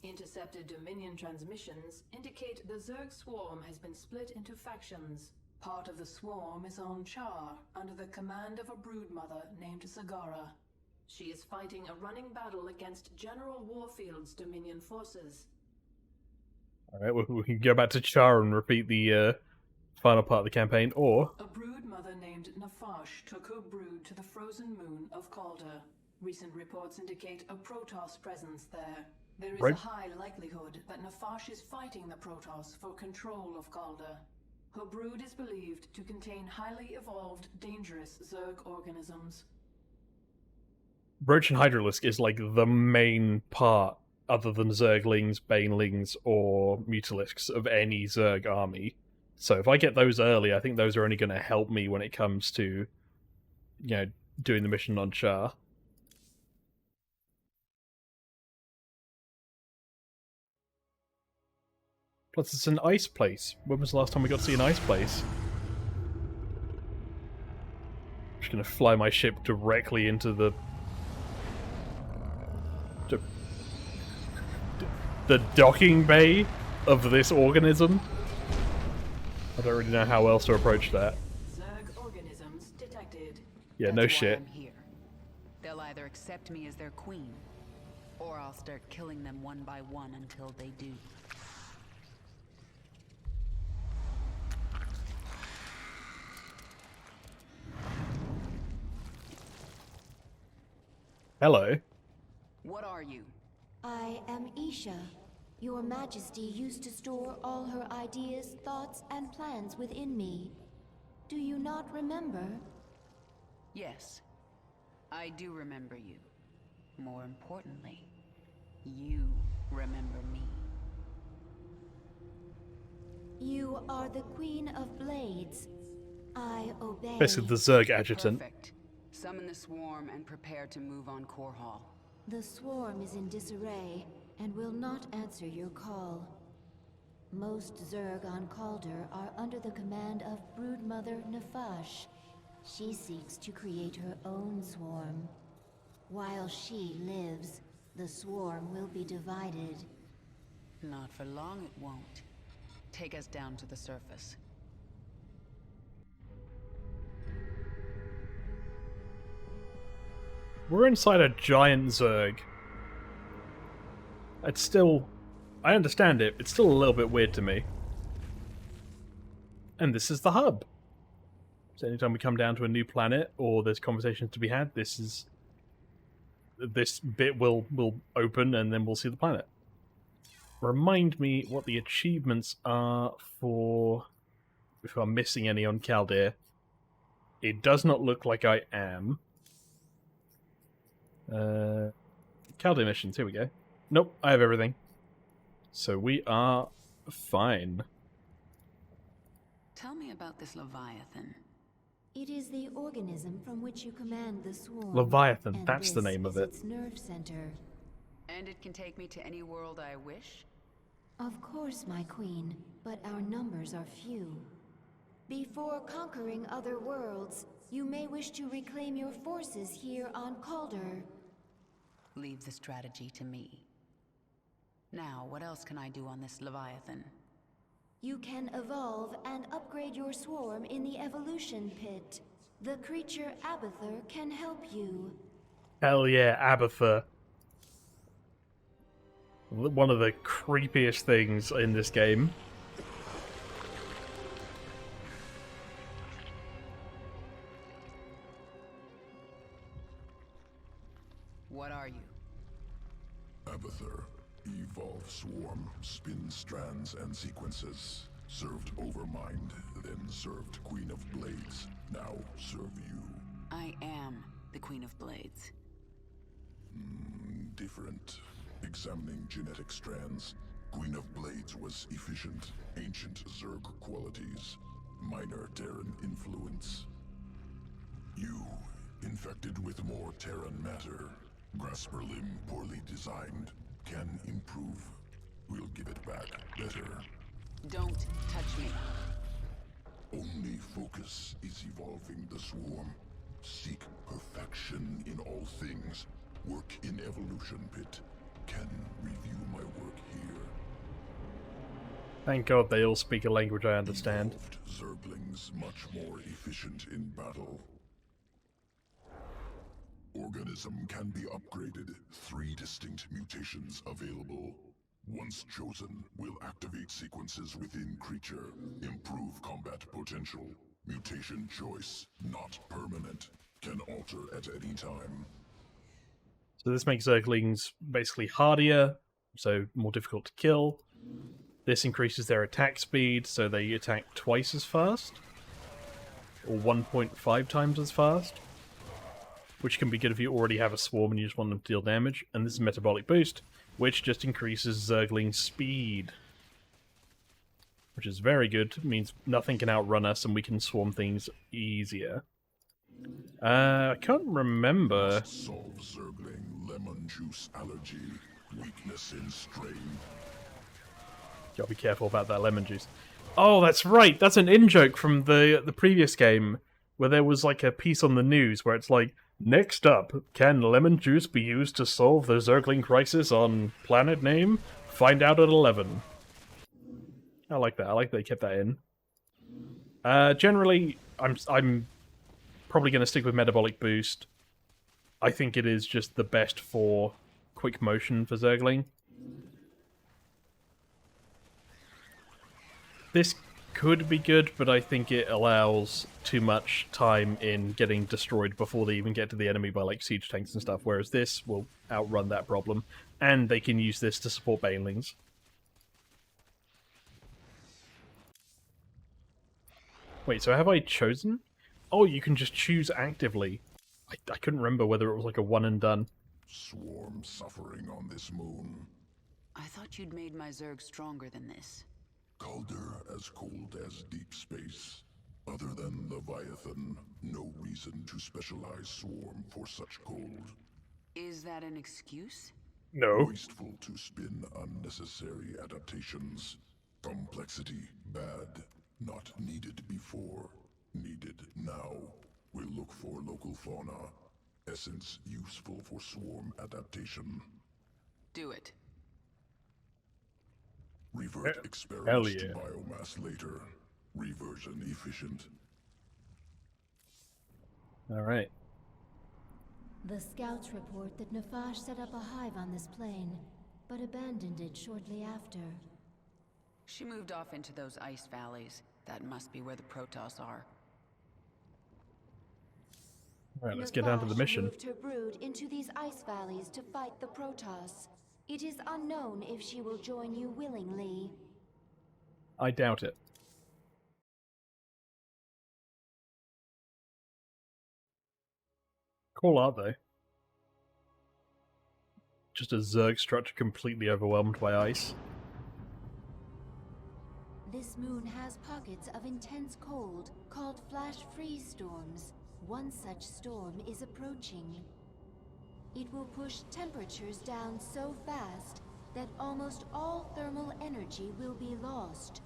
Intercepted Dominion transmissions indicate the Zerg swarm has been split into factions. Part of the swarm is on Char, under the command of a broodmother named Sagara. She is fighting a running battle against General Warfield's Dominion forces. Alright, we can go back to Char and repeat the final part of the campaign, or... A broodmother named Nafash took her brood to the frozen moon of Calder. Recent reports indicate a Protoss presence there. There is a high likelihood that Nafash is fighting the Protoss for control of Calder. Her brood is believed to contain highly evolved, dangerous Zerg organisms. Roach and Hydralisk is like the main part, other than Zerglings, Banelings, or Mutalisks, of any Zerg army. So if I get those early, I think those are only going to help me when it comes to, you know, doing the mission on Char. Plus, it's an ice place. When was the last time we got to see an ice place? I'm just going to fly my ship directly into the docking bay of this organism. I don't really know how else to approach that. Zerg organisms detected. Yeah, no That's why shit. I'm here. They'll either accept me as their queen, or I'll start killing them one by one until they do. Hello. What are you? I am Isha. Your Majesty used to store all her ideas, thoughts, and plans within me. Do you not remember? Yes, I do remember you. More importantly, you remember me. You are the Queen of Blades. I obey. Basically the Zerg adjutant. Perfect. Summon the swarm and prepare to move on Core Hall. The swarm is in disarray and will not answer your call. Most Zerg on Calder are under the command of Broodmother Nafash. She seeks to create her own swarm. While she lives, the swarm will be divided. Not for long it won't. Take us down to the surface. We're inside a giant Zerg. It's still... I understand it. It's still a little bit weird to me. And this is the hub. So anytime we come down to a new planet, or there's conversations to be had, this bit will open, and then we'll see the planet. Remind me what the achievements are for... if I'm missing any on Caldir. It does not look like I am. Caldir missions, here we go. Nope, I have everything. So we are fine. Tell me about this Leviathan. It is the organism from which you command the swarm. Leviathan, and that's the this name of is it. Its nerve center. And it can take me to any world I wish? Of course, my queen, but our numbers are few. Before conquering other worlds, you may wish to reclaim your forces here on Calder. Leave the strategy to me. Now, what else can I do on this Leviathan? You can evolve and upgrade your swarm in the evolution pit. The creature Abathur can help you. Hell yeah, Abathur. One of the creepiest things in this game. What are you? Abathur. Evolve swarm, spin strands and sequences. Served Overmind, then served Queen of Blades. Now serve you. I am the Queen of Blades. Different. Examining genetic strands, Queen of Blades was efficient, ancient Zerg qualities, minor Terran influence. You, infected with more Terran matter, Grasper limb poorly designed, can improve. We'll give it back better. Don't touch me. Only focus is evolving the swarm. Seek perfection in all things. Work in evolution pit. Can review my work here. Thank God they all speak a language I understand. Evolved Zerglings much more efficient in battle. Organism can be upgraded. 3 distinct mutations available. Once chosen, will activate sequences within creature. Improve combat potential. Mutation choice, not permanent. Can alter at any time. So this makes Zerglings basically hardier, so more difficult to kill. This increases their attack speed, so they attack twice as fast. Or 1.5 times as fast. Which can be good if you already have a swarm and you just want them to deal damage. And this is Metabolic Boost, which just increases Zergling speed. Which is very good, it means nothing can outrun us and we can swarm things easier. I can't remember. Solve Zergling lemon juice allergy. Weakness in strain. Gotta be careful about that lemon juice. Oh, that's right! That's an in-joke from the previous game, where there was like a piece on the news where it's like, next up, can lemon juice be used to solve the Zergling crisis on planet name? Find out at 11. I like that. I like that they kept that in. Generally, I'm probably going to stick with Metabolic Boost. I think it is just the best for quick motion for Zergling. This could be good, but I think it allows too much time in getting destroyed before they even get to the enemy by like siege tanks and stuff, whereas this will outrun that problem, and they can use this to support banelings. Wait, so have I chosen? Oh, you can just choose actively. I couldn't remember whether it was like a one and done. Swarm suffering on this moon. I thought you'd made my Zerg stronger than this. Calder as cold as deep space. Other than Leviathan, no reason to specialize swarm for such cold. Is that an excuse? No. Wasteful to spin unnecessary adaptations. Complexity bad. Not needed before. Needed now. We'll look for local fauna. Essence useful for swarm adaptation. Do it. Revert experiments to biomass later. Reversion efficient. Alright. The scouts report that Nefash set up a hive on this plane, but abandoned it shortly after. She moved off into those ice valleys. That must be where the Protoss are. Alright, let's get down to the mission. Moved her brood into these ice valleys to fight the Protoss. It is unknown if she will join you willingly. I doubt it. Cool art, though. Just a Zerg structure completely overwhelmed by ice. This moon has pockets of intense cold, called flash freeze storms. One such storm is approaching. It will push temperatures down so fast that almost all thermal energy will be lost.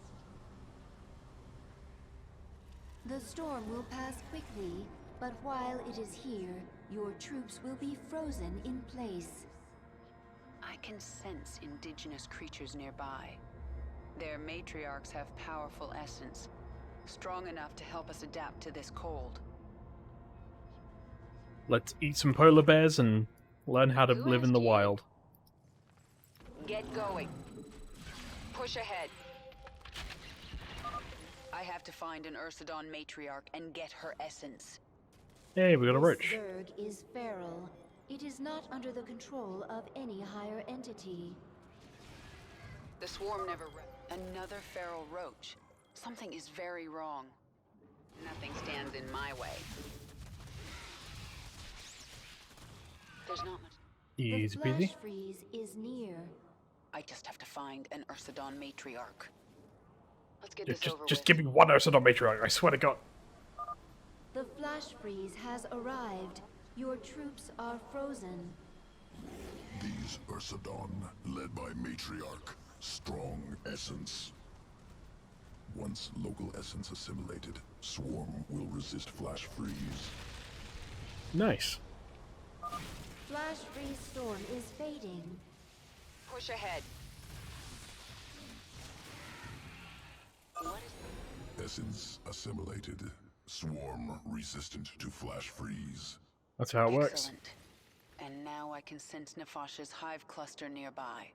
The storm will pass quickly, but while it is here, your troops will be frozen in place. I can sense indigenous creatures nearby. Their matriarchs have powerful essence, strong enough to help us adapt to this cold. Let's eat some polar bears and learn how to live in the wild. Get going. Push ahead. I have to find an Ursidon matriarch and get her essence. Hey, we got a roach. Zerg is feral. It is not under the control of any higher entity. The swarm never another feral roach. Something is very wrong. Nothing stands in my way. There's not much. Easy The peasy. flash freeze is near. I just have to find an Ursidon matriarch. Let's get this over Just with. give me one Ursidon matriarch, I swear to God. The flash freeze has arrived. Your troops are frozen. These Ursidon, led by Matriarch, strong essence. Once local essence assimilated, Swarm will resist flash freeze. Nice. Flash freeze storm is fading. Push ahead. Essence assimilated. Swarm resistant to flash freeze. That's how it works. Excellent. And now I can sense Nefash's hive cluster nearby.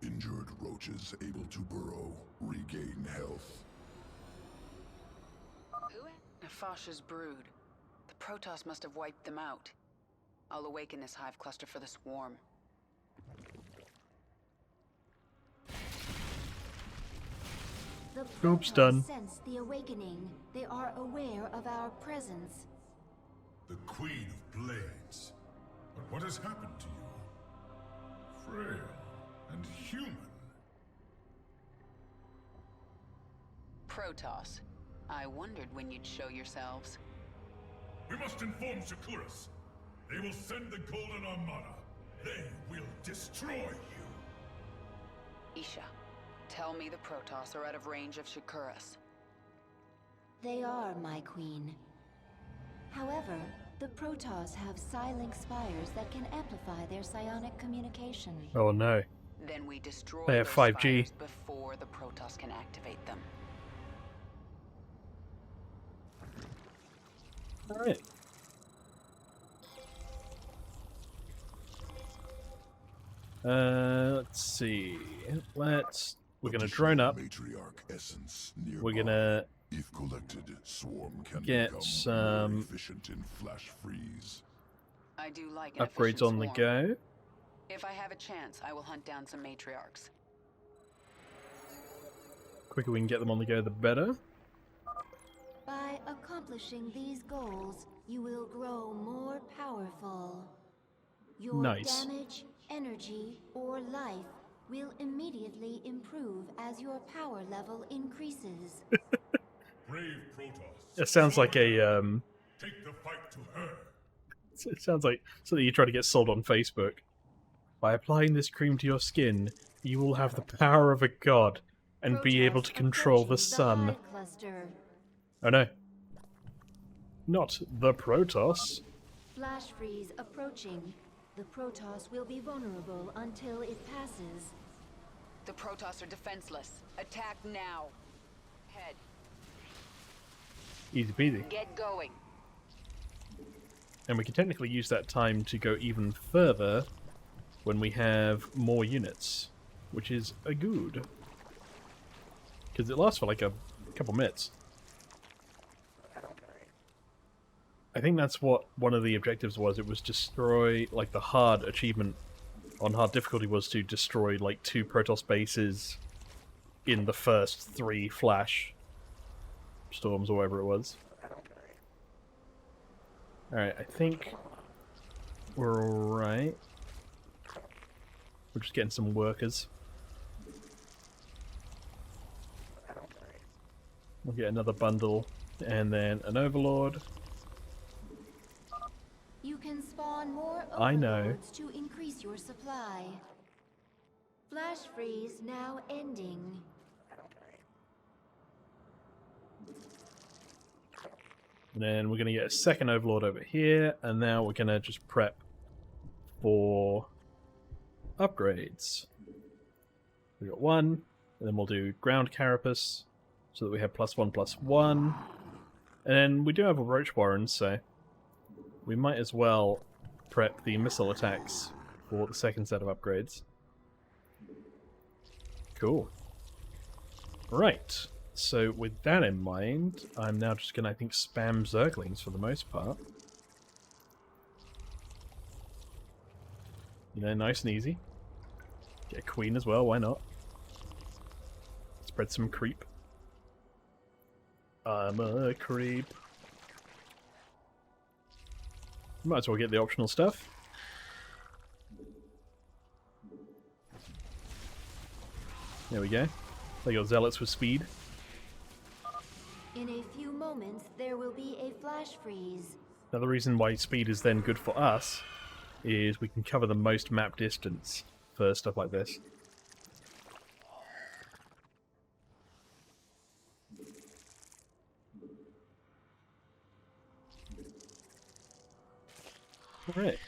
Injured roaches able to burrow, regain health. Nefash's brood. The Protoss must have wiped them out. I'll awaken this hive cluster for the swarm. The Oops, Protoss done. sense the awakening. They are aware of our presence. The Queen of Blades. But what has happened to you? Frail and human. Protoss. I wondered when you'd show yourselves. We must inform Shakuras. They will send the Golden Armada. They will destroy you. Isha, tell me the Protoss are out of range of Shakuras. They are, my queen. However, the Protoss have Psilinx spires that can amplify their psionic communication. Oh no. Then we destroy They have those 5G. spires before the Protoss can activate them. Alright. Let's see. We're gonna drone up. Matriarch essence nearby. We're gonna if collected, Swarm can get become some more efficient in flash freeze. I do like an upgrades efficient on the swarm. go. If I have a chance, I will hunt down some matriarchs. Quicker we can get them on the go, the better. By accomplishing these goals, you will grow more powerful. Your Nice. damage, energy, or life will immediately improve as your power level increases. Brave Protoss. It sounds like a Take the fight to her. it sounds like something you try to get sold on Facebook. By applying this cream to your skin, you will have the power of a god and be able to control the sun. Hive cluster. Oh no. Not the Protoss. Flash freeze approaching. The Protoss will be vulnerable until it passes. The Protoss are defenseless. Attack now. Head. Easy peasy. Get going. And we can technically use that time to go even further when we have more units, which is a good. Because it lasts for like a couple minutes. I think that's what one of the objectives was. It was destroy, like the hard achievement on hard difficulty was to destroy like 2 Protoss bases in the first 3 flash storms or whatever it was. Alright, I think we're alright. We're just getting some workers. We'll get another bundle and then an overlord. You can spawn more I know. overlords to increase your supply. Flash freeze now ending. And then we're going to get a second overlord over here, and now we're going to just prep for upgrades. We got one, and then we'll do ground carapace, so that we have +1/+1. And then we do have a roach warren, so we might as well prep the missile attacks for the second set of upgrades. Cool. Right. So with that in mind, I'm now just going to, I think, spam Zerglings for the most part. You know, nice and easy. Get a queen as well, why not? Spread some creep. I'm a creep. Might as well get the optional stuff. There we go. They got zealots with speed. In a few moments, there will be a flash freeze. Now the reason why speed is then good for us is we can cover the most map distance for stuff like this. Alright.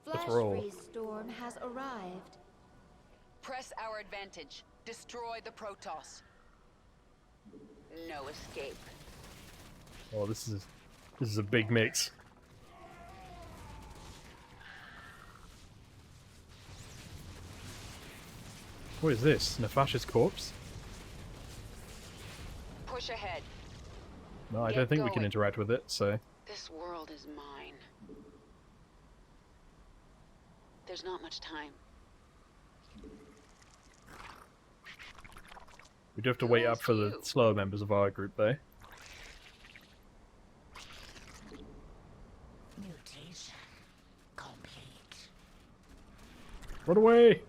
Let's roll. Flash freeze storm has arrived. Press our advantage. Destroy the Protoss. No escape. Oh, this is a big mix. What is this? Nefash's corpse? Push ahead. No, I don't think we can interact with it, so... This world is mine. There's not much time. We do have to wait up for the slower members of our group, though. Mutation complete. Run away!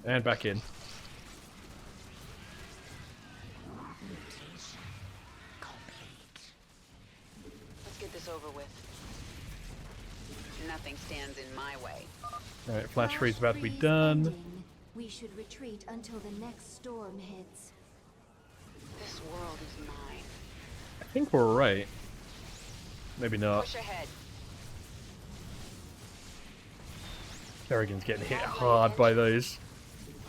And back in. Mutation complete. Let's get this over with. Nothing stands in my way. Alright, flash freeze about to be done. We should retreat until the next storm hits. This world is mine. I think we're right. Maybe not. Push ahead. Kerrigan's getting hit hard by those.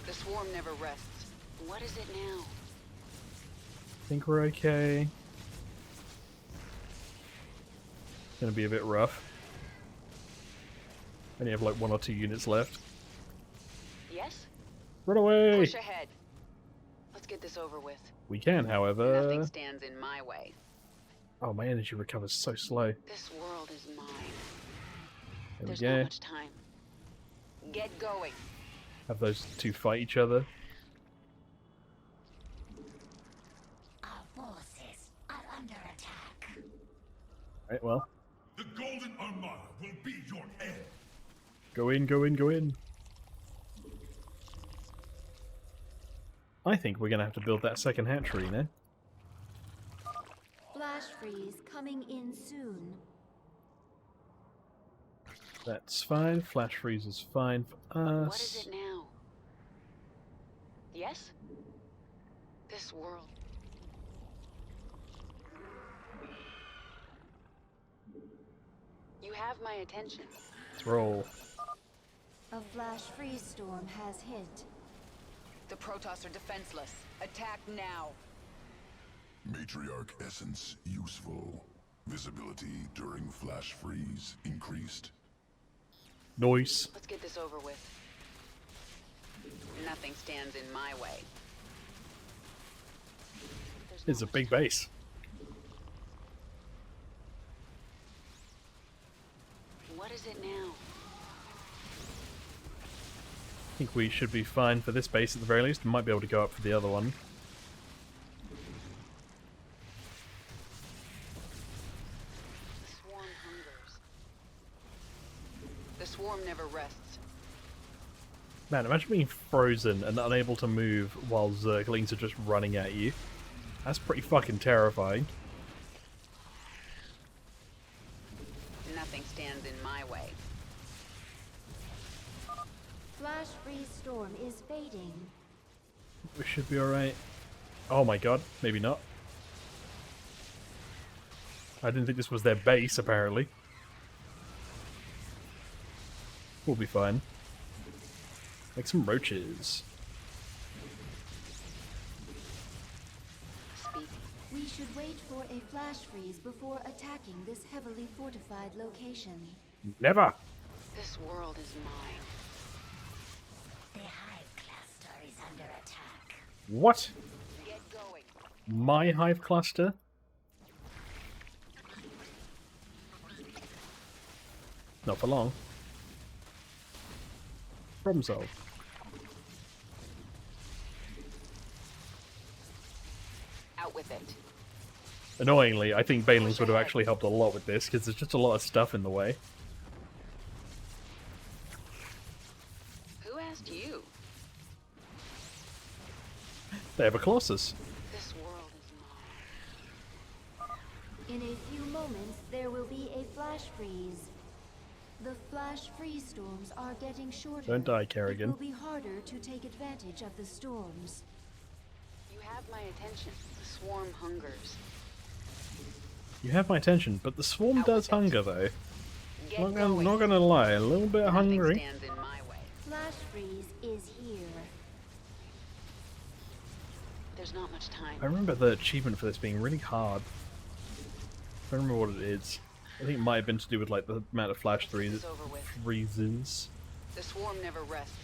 The swarm never rests. What is it now? I think we're okay. It's gonna be a bit rough. Only have like 1 or 2 units left. Yes? Run away! Push ahead. Let's get this over with. We can, however... Nothing stands in my way. Oh, my energy recovers so slow. This world is mine. There There's we go. not much time. Get going. Have those two fight each other. Our forces are under attack. Right, well. The Golden Armada will be your end. Go in, go in, go in. I think we're going to have to build that second hatchery now. Flash freeze coming in soon. That's fine. Flash freeze is fine for us. What is it now? Yes? This world. You have my attention. Let's roll. A flash freeze storm has hit. The Protoss are defenseless. Attack now. Matriarch essence useful. Visibility during flash freeze increased. Noise. Let's get this over with. Nothing stands in my way. It's a big base. What is it now? I think we should be fine for this base at the very least. We might be able to go up for the other one. The swarm hungers. The swarm never rests. Man, imagine being frozen and unable to move while Zerglings are just running at you. That's pretty fucking terrifying. Nothing Nothing stands in my way. Flash freeze storm is fading. We should be alright. Oh my god, maybe not. I didn't think this was their base, apparently. We'll be fine. Like some roaches. We should wait for a flash freeze before attacking this heavily fortified location. Never! This world is mine. The hive cluster is under attack. What? Get going. My hive cluster? Not for long. Problem solved. Out with it. Annoyingly, I think Banelings would have actually helped a lot with this, because there's just a lot of stuff in the way. Who asked you? They have a Colossus. This world is In a few moments, there will be a flash freeze. The flash freeze storms are getting shorter. Don't die, Kerrigan. It will be harder to take advantage of the storms. You have my attention. The swarm hungers. You have my attention, but the swarm does hunger, though. Not gonna lie, a little bit hungry. Stands in my way. Flash freeze is here. There's not much time. I remember the achievement for this being really hard. I don't remember what it is. I think it might have been to do with like the amount of flash freezes. The swarm never rests.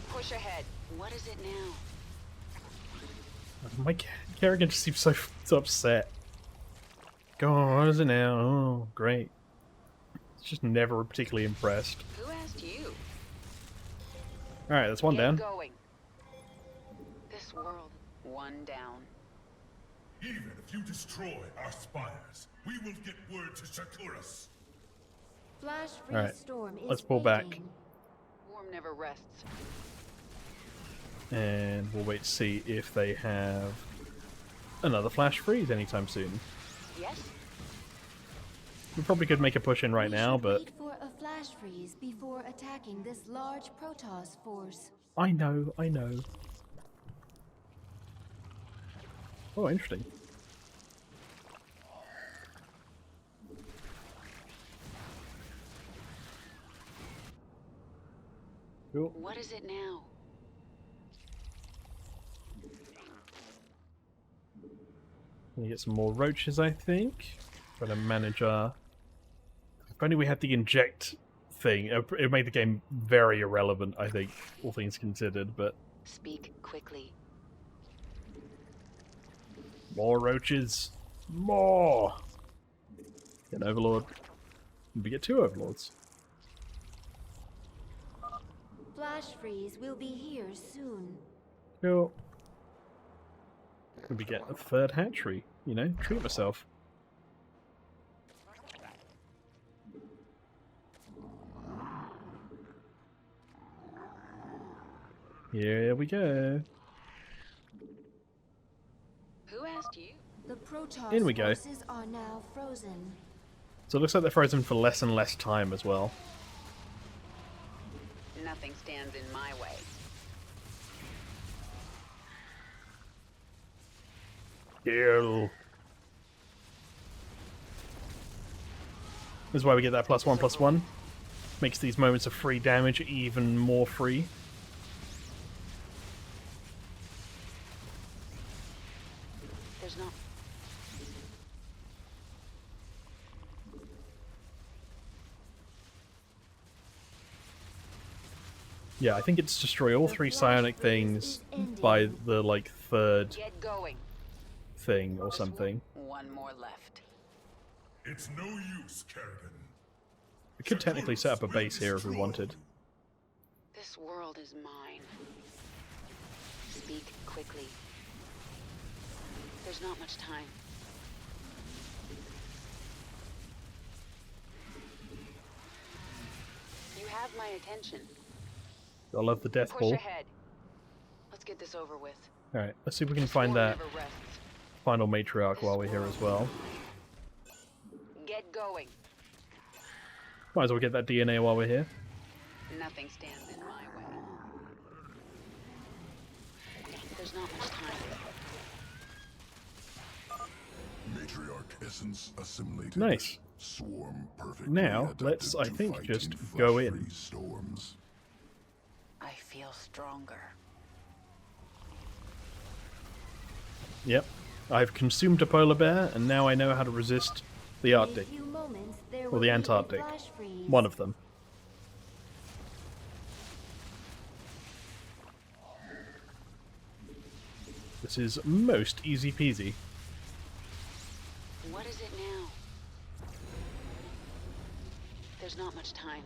Push ahead. What is it now? My Kerrigan just seems so upset. Go on, what is it now? Oh, great. It's just never particularly impressed. Who asked you? Alright, that's one down. Going. This world, one down. Even if you destroy our spires, we will get word to Shakuras. Flash freeze Alright, storm is let's pull back. Swarm never rests. And we'll wait to see if they have another flash freeze anytime soon. Yes? We probably could make a push in right now, but... Wait for a flash freeze before attacking this large Protoss force. I know, I know. Oh, interesting. Cool. What is it now? Gonna get some more roaches, I think. Gonna manage our... If only we had the inject thing. It made the game very irrelevant, I think, all things considered, but... Speak quickly. More roaches. More! Get an overlord. We get 2 overlords. Flash freeze will be here soon. Cool. Maybe get a 3rd hatchery, you know, treat myself. Here we go. Who asked you? The Protoss In we go. forces are now frozen. So it looks like they're frozen for less and less time as well. Nothing stands in my way. Kill. This is why we get that +1/+1. Makes these moments of free damage even more free. There's not... Yeah, I think it's destroy all 3 psionic things by the, like, 3rd Get going. thing or something. One more left. It's no use, Kerrigan. We could technically set up a base here if we wanted. This world is mine. Speak quickly. There's not much time. You have my attention. I love the death Push ball. ahead. Let's get this over with. Alright, let's see if we can find that Never rests. final matriarch while we're here as well. going. Might as well get that DNA while we're here. Nothing stands in my way. There's not much time. Matriarch essence assimilated. Nice. Swarm perfectly Now, let's, I adapted to think, fight just in go in. flash-free storms. I feel stronger. Yep. I've consumed a polar bear, and now I know how to resist the Arctic. Or the Antarctic. One of them. This is most easy peasy. What is it now? There's not much time.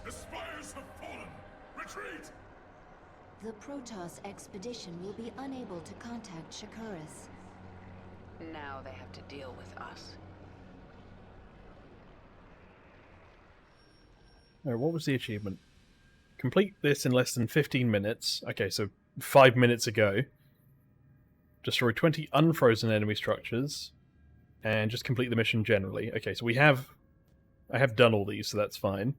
The spires have fallen! Retreat! The Protoss expedition will be unable to contact Shakuras. Now they have to deal with us. Alright, what was the achievement? Complete this in less than 15 minutes. Okay, so 5 minutes ago. Destroy 20 unfrozen enemy structures. And just complete the mission generally. Okay, so I have done all these, so that's fine.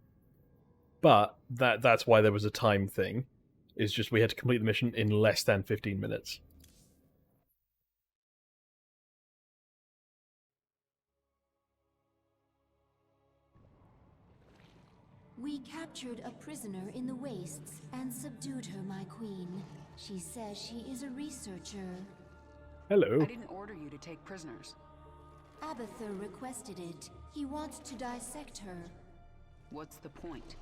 But that's why there was a time thing. Is just we had to complete the mission in less than 15 minutes. We captured a prisoner in the wastes and subdued her, my queen. She says she is a researcher. Hello. I didn't order you to take prisoners. Abathur requested it. He wants to dissect her. What's the point?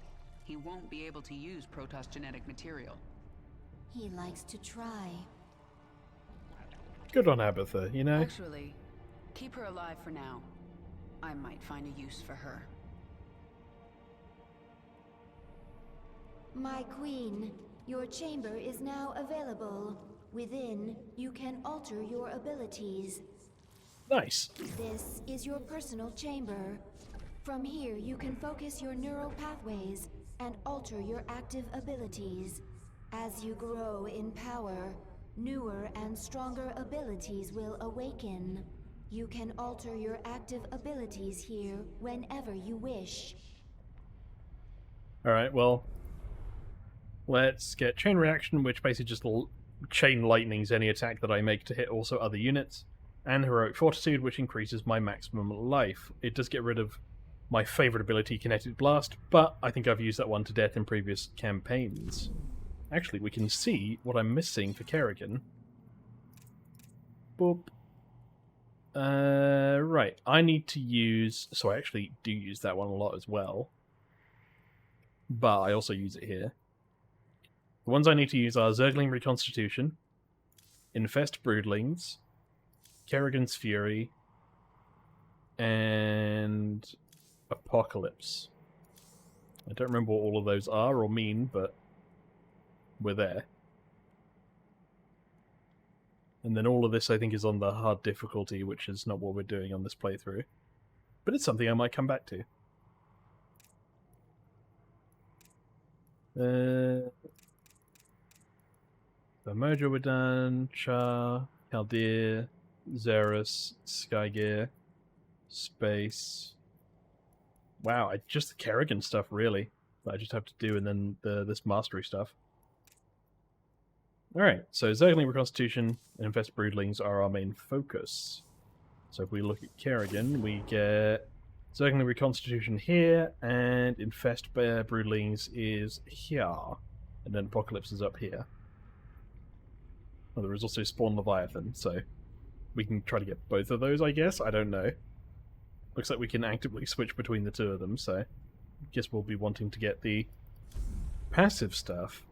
He won't be able to use Protoss genetic material. He likes to try. Good on Abathur, you know? Actually, keep her alive for now. I might find a use for her. My queen, your chamber is now available. Within, you can alter your abilities. Nice. This is your personal chamber. From here, you can focus your neural pathways and alter your active abilities. As you grow in power, newer and stronger abilities will awaken. You can alter your active abilities here whenever you wish. Alright, well, let's get Chain Reaction, which basically just chain lightnings any attack that I make to hit also other units, and Heroic Fortitude, which increases my maximum life. It does get rid of my favourite ability, Kinetic Blast, but I think I've used that one to death in previous campaigns. Actually, we can see what I'm missing for Kerrigan. Boop. Right, I need to use... So I actually do use that one a lot as well. But I also use it here. The ones I need to use are Zergling Reconstitution, Infest Broodlings, Kerrigan's Fury, and Apocalypse. I don't remember what all of those are or mean, but we're there. And then all of this, I think, is on the hard difficulty, which is not what we're doing on this playthrough. But it's something I might come back to. The Mojo we're done, Char, Chaldeer, Xeris, Skygear, Space. Wow, just the Kerrigan stuff, really. That I just have to do, and then this mastery stuff. Alright, so Zergling Reconstitution and Infest Broodlings are our main focus. So if we look at Kerrigan, we get Zergling Reconstitution here, and Infest Broodlings is here. And then Apocalypse is up here. Well, there is also Spawn Leviathan, so we can try to get both of those, I guess? I don't know. Looks like we can actively switch between the two of them, so I guess we'll be wanting to get the passive stuff.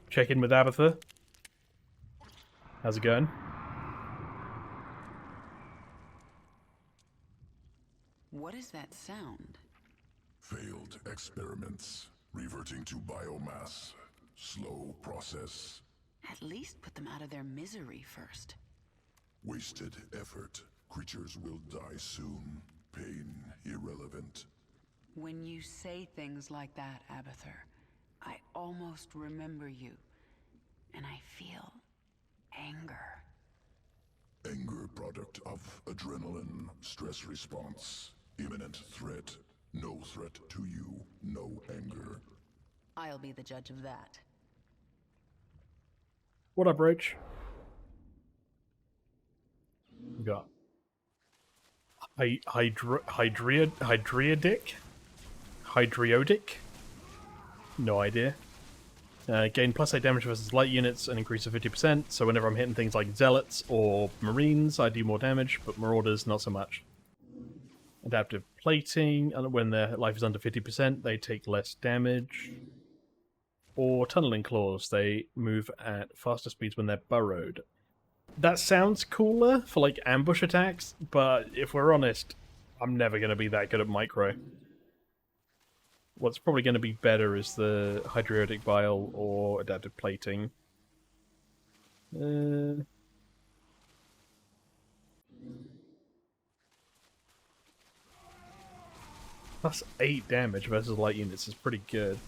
Check in with Abathur. How's it going? What is that sound? Failed experiments. Reverting to biomass. Slow process. At least put them out of their misery first. Wasted effort. Creatures will die soon. Pain irrelevant. When you say things like that, Abathur, I almost remember you, and I feel anger. Anger product of adrenaline, stress response, imminent threat, no threat to you, no anger. I'll be the judge of that. What up, Roach? We got Hydriodic? No idea. Gain +8 damage versus light units, an increase of 50%, so whenever I'm hitting things like Zealots or Marines, I do more damage, but Marauders, not so much. Adaptive Plating, and when their life is under 50%, they take less damage. Or Tunneling Claws, they move at faster speeds when they're burrowed. That sounds cooler for, like, ambush attacks, but if we're honest, I'm never going to be that good at micro. What's probably going to be better is the Hydriodic Bile or Adaptive Plating. +8 damage versus light units is pretty good.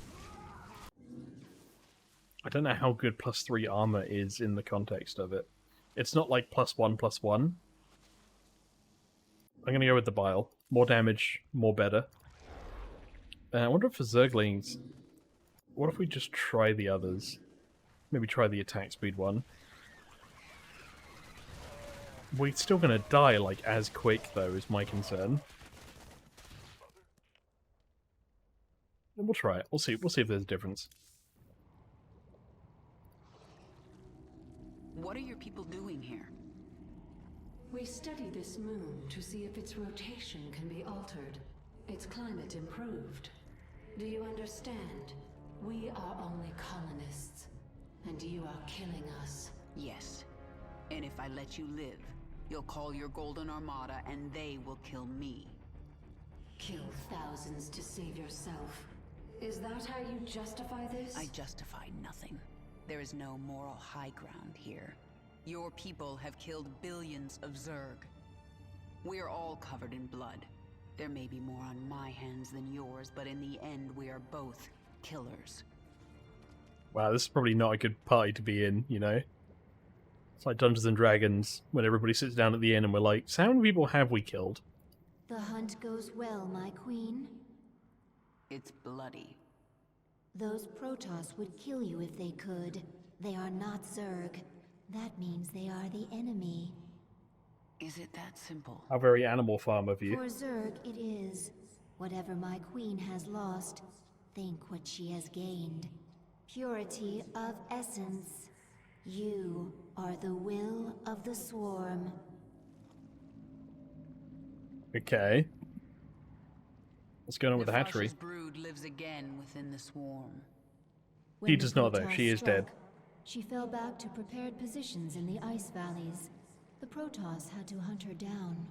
I don't know how good +3 armor is in the context of it. It's not like +1/+1. I'm going to go with the Bile. More damage, more better. I wonder if for Zerglings, what if we just try the others? Maybe try the attack speed one. We're still going to die, like, as quick, though, is my concern. And we'll try it. We'll see if there's a difference. What are your people doing here? We study this moon to see if its rotation can be altered, its climate improved. Do you understand? We are only colonists, and you are killing us. Yes. And if I let you live, you'll call your Golden Armada and they will kill me. Kill thousands to save yourself. Is that how you justify this? I justify nothing. There is no moral high ground here. Your people have killed billions of Zerg. We're all covered in blood. There may be more on my hands than yours, but in the end, we are both killers. Wow, this is probably not a good party to be in, you know? It's like Dungeons and Dragons, when everybody sits down at the end and we're like, so how many people have we killed? The hunt goes well, my queen. It's bloody. Those Protoss would kill you if they could. They are not Zerg. That means they are the enemy. Is it that simple? How very Animal Farm of you. For Zerg, it is. Whatever my queen has lost, think what she has gained. Purity of essence. You are the will of the swarm. Okay. What's going on with the hatchery? Nefash's brood lives again within the swarm. He does not, though. She is dead. She fell back to prepared positions in the ice valleys. The Protoss had to hunt her down.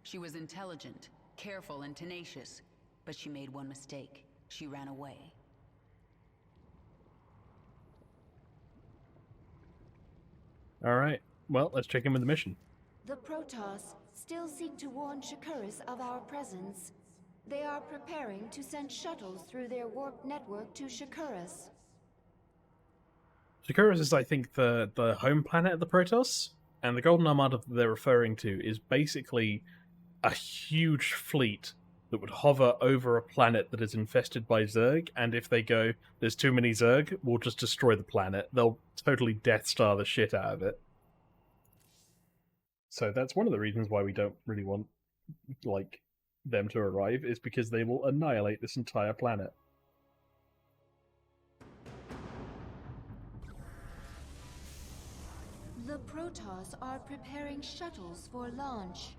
She was intelligent, careful, and tenacious, but she made one mistake. She ran away. Alright, well, let's check in with the mission. The Protoss still seek to warn Shakuris of our presence. They are preparing to send shuttles through their warp network to Shakuris. Shakuris is, I think, the home planet of the Protoss, and the Golden Armada that they're referring to is basically a huge fleet that would hover over a planet that is infested by Zerg, and if they go, there's too many Zerg, we'll just destroy the planet. They'll totally Death Star the shit out of it. So that's one of the reasons why we don't really want, like, them to arrive, is because they will annihilate this entire planet. The Protoss are preparing shuttles for launch.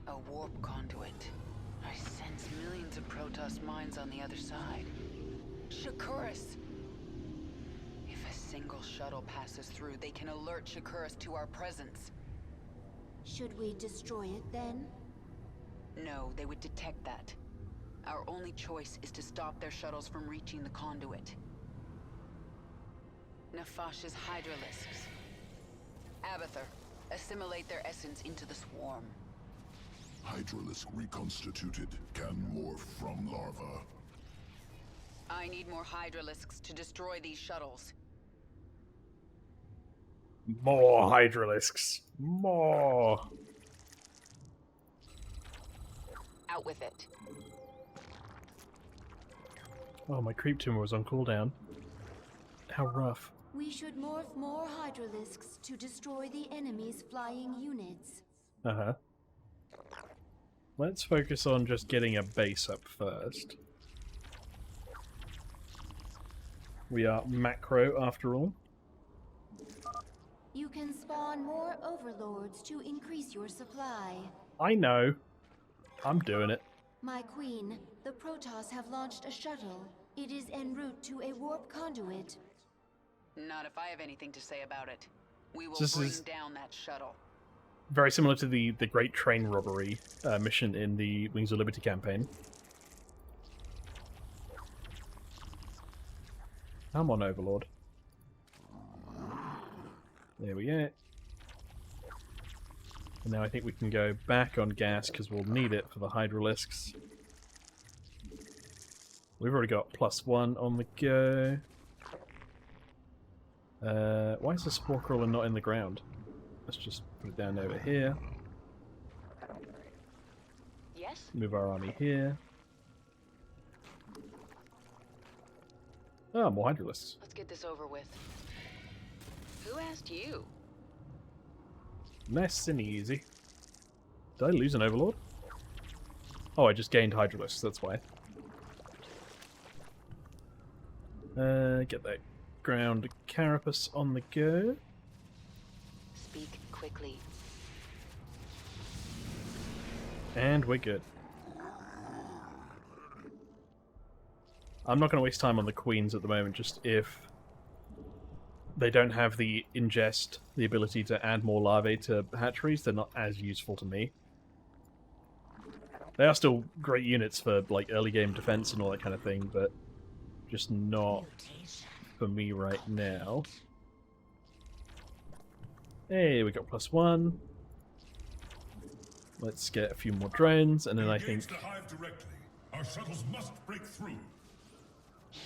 A warp conduit. I sense millions of Protoss mines on the other side. Shakuris! If a single shuttle passes through, they can alert Shakuris to our presence. Should we destroy it then? No, they would detect that. Our only choice is to stop their shuttles from reaching the conduit. Nefash's Hydralisks. Abathur, assimilate their essence into the swarm. Hydralisk reconstituted can morph from larva. I need more Hydralisks to destroy these shuttles. More Hydralisks. More. Out with it. Oh, my creep tumor was on cooldown. How rough. We should morph more Hydralisks to destroy the enemy's flying units. Uh-huh. Let's focus on just getting a base up first. We are macro, after all. You can spawn more overlords to increase your supply. I know. I'm doing it. My queen, the Protoss have launched a shuttle. It is en route to a warp conduit. Not if I have anything to say about it. We will This bring is down that shuttle. very similar to the Great Train Robbery mission in the Wings of Liberty campaign. Come on, Overlord. There we go. And now I think we can go back on gas because we'll need it for the Hydralisks. We've already got +1 on the go. Why is the Spore Crawler not in the ground? Let's just put it down over here. Yes? Move our army here. Ah, more Hydralisks. Let's get this over with. Who asked you? Nice and easy. Did I lose an Overlord? Oh, I just gained Hydralisks, that's why. Get that ground carapace on the go. Speak quickly. And we're good. I'm not going to waste time on the queens at the moment, just if they don't have the ingest, the ability to add more larvae to hatcheries, they're not as useful to me. They are still great units for like early game defense and all that kind of thing, but just not for me right now. Hey, we got +1. Let's get a few more drones, and then I think the hive directly. Our shuttles must break through.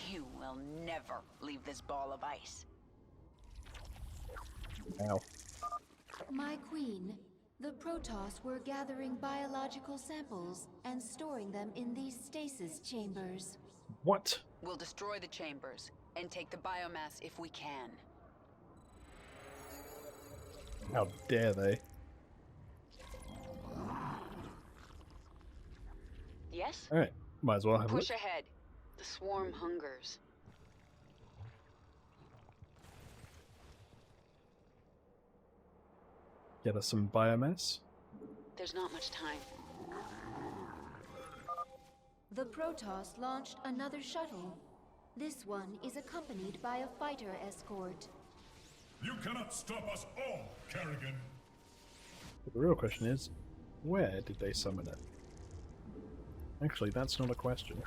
You will never leave this ball of ice. Ow. My queen, the Protoss were gathering biological samples and storing them in these stasis chambers. What? We'll destroy the chambers and take the biomass if we can. How dare they? Yes? Alright, might as well have a look. Push ahead. The swarm hungers. Get us some biomass. There's not much time. The Protoss launched another shuttle. This one is accompanied by a fighter escort. You cannot stop us all, Kerrigan. But the real question is, where did they summon it? Actually, that's not a question.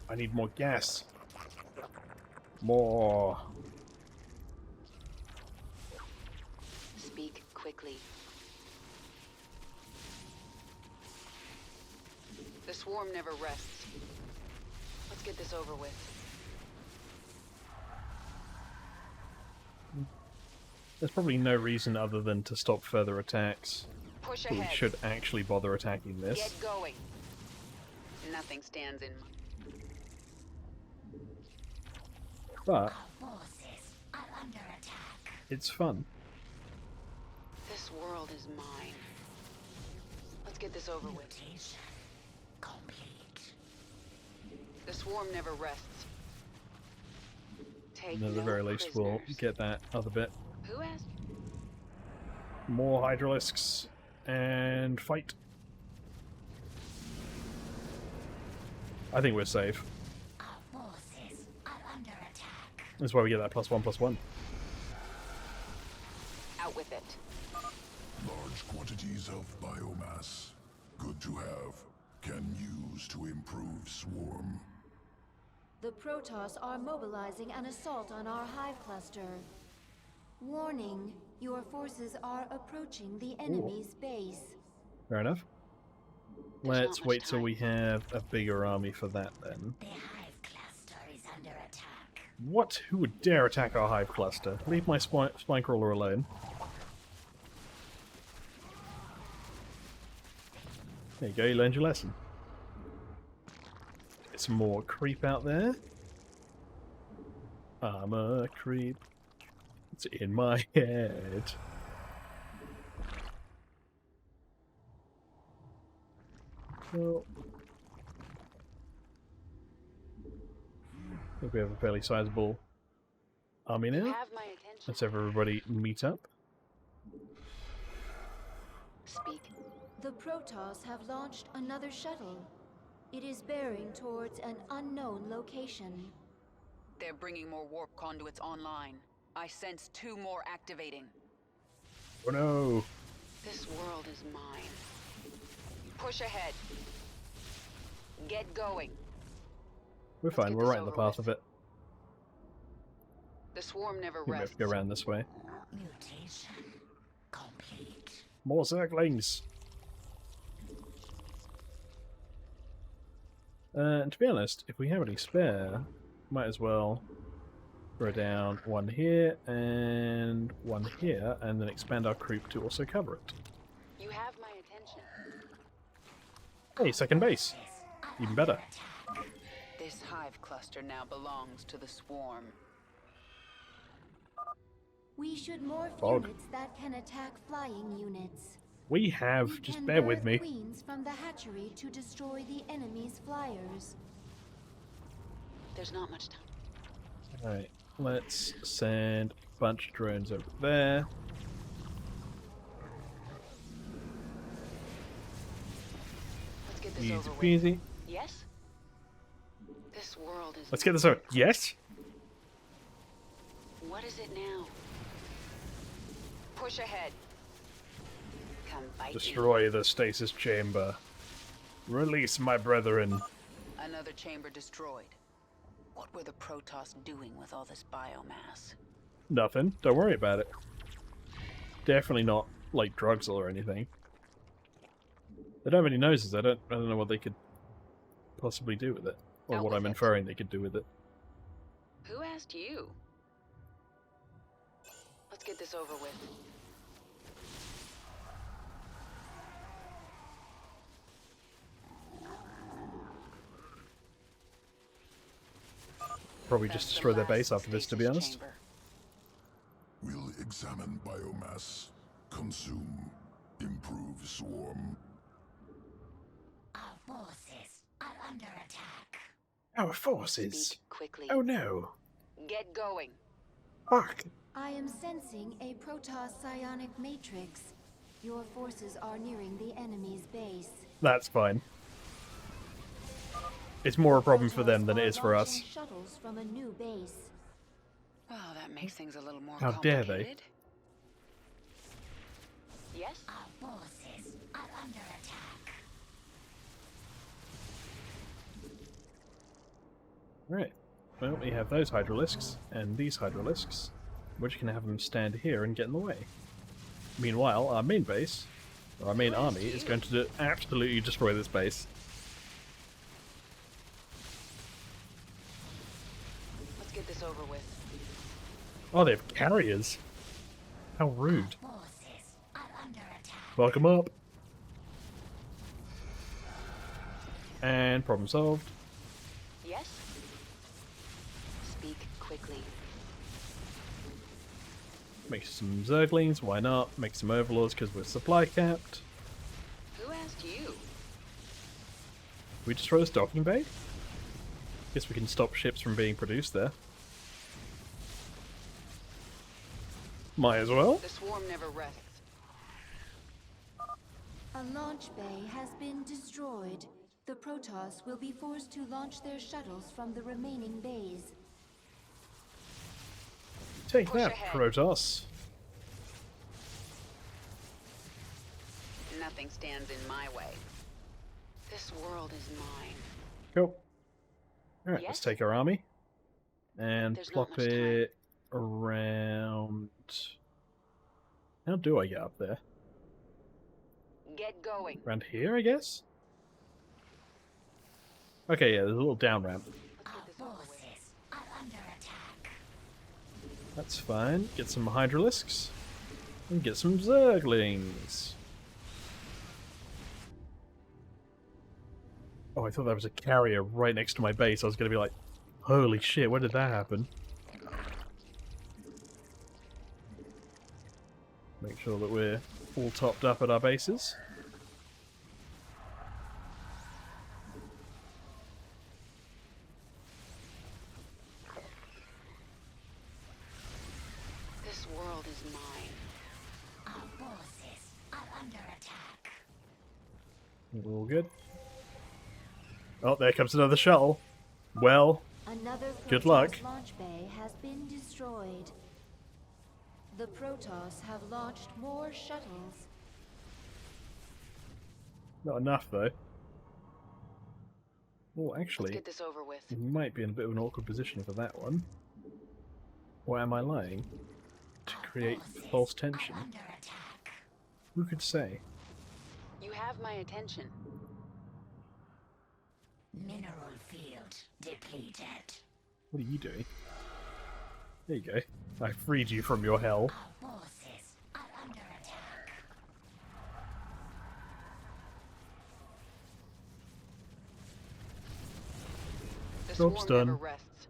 I need more gas. More. Speak quickly. The swarm never rests. Let's get this over with. There's probably no reason other than to stop further attacks. Push But we ahead. should actually bother attacking this. Get going. Nothing stands in. But Forces are under attack. it's fun. This world is mine. Let's get this over with. Complete. The swarm never rests. Take And at the no very least, we'll prisoners. get that other bit. Who asked? More Hydralisks and fight. I think we're safe. Our forces are under attack. That's why we get that +1/+1. Out with it. Large quantities of biomass. Good to have. Can use to improve swarm. The Protoss are mobilizing an assault on our hive cluster. Warning, your forces are approaching the enemy's base. Fair enough. Let's wait till we have a bigger army for that then. The hive cluster is under attack. What? Who would dare attack our hive cluster? Leave my spine crawler alone. There you go, you learned your lesson. Get some more creep out there. I'm a creep. It's in my head. Well, I think we have a fairly sizable army now. Let's have everybody meet up. Speak. The Protoss have launched another shuttle. It is bearing towards an unknown location. They're bringing more warp conduits online. I sense 2 more activating. Oh no! This world is mine. Push ahead. Get going. We're fine, we're right in the path of it. The swarm never We have rests. to go around this way. Mutation complete. More Zerglings! And to be honest, if we have any spare, might as well throw down one here and one here, and then expand our creep to also cover it. You have my attention. Hey, second base! Even better. This hive cluster now belongs to the swarm. We should morph Fog. units that can attack flying units. We have, just bear with me. Queens from the hatchery to destroy the enemy's flyers. There's not much time. Alright, let's send a bunch of drones over there. Let's get this Easy over with. peasy. Yes? This world is... Let's get this over. Yes? What is it now? Push ahead. Come fight Destroy the stasis chamber. Release my brethren. me. Another chamber destroyed. What were the Protoss doing with all this biomass? Nothing. Don't worry about it. Definitely not like drugs or anything. They don't have any noses. I don't know what they could possibly do with it. Or Out what with I'm it. inferring they could do with it. Who asked you? Let's get this over with. Probably just destroy their base after this, to be honest. Chamber. We'll examine biomass, consume, improve swarm. Our forces are under attack. Our forces? Speak quickly. Oh no. Get going. Fuck. I am sensing a Protoss psionic matrix. Your forces are nearing the enemy's base. That's fine. It's more a problem for them than it is for us. Launching shuttles from a new base. Well, that makes things a little more How dare complicated. they? Yes? Our forces are under attack. Right. Well, we have those hydralisks and these hydralisks, which can have them stand here and get in the way. Meanwhile, our main base, or our main army, is going to absolutely destroy this base. Let's get this over with. Oh, they have carriers. How rude. Forces are under attack. Welcome up. And problem solved. Yes? Speak quickly. Make some Zerglings, why not? Make some Overlords because we're supply capped. Who asked you? We destroy this docking bay? Guess we can stop ships from being produced there. Might as well. The swarm never rests. A launch bay has been destroyed. The Protoss will be forced to launch their shuttles from the remaining bays. Take Push that, ahead. Protoss. Nothing stands in my way. This world is mine. Cool. Alright, Yes? let's take our army and There's not plop much time. it around. How do I get up there? Get going. Around here, I guess? Okay, yeah, there's a little down ramp. Our forces are under attack. That's fine. Get some Hydralisks. And get some Zerglings. Oh, I thought that was a carrier right next to my base. I was going to be like, holy shit, when did that happen? Make sure that we're all topped up at our bases. This world is mine. Our forces are under attack. We're all good. Oh, there comes another shuttle. Well, Another good Protoss luck. launch bay has been destroyed. The Protoss have launched more shuttles. Not enough, though. Oh, actually, Let's get this over with. we might be in a bit of an awkward position for that one. Or am I lying? To create false tension? Who could say? You have my attention. Mineral field depleted. What are you doing? There you go. I freed you from your hell. Our forces are under attack. The Job's swarm never done. rests.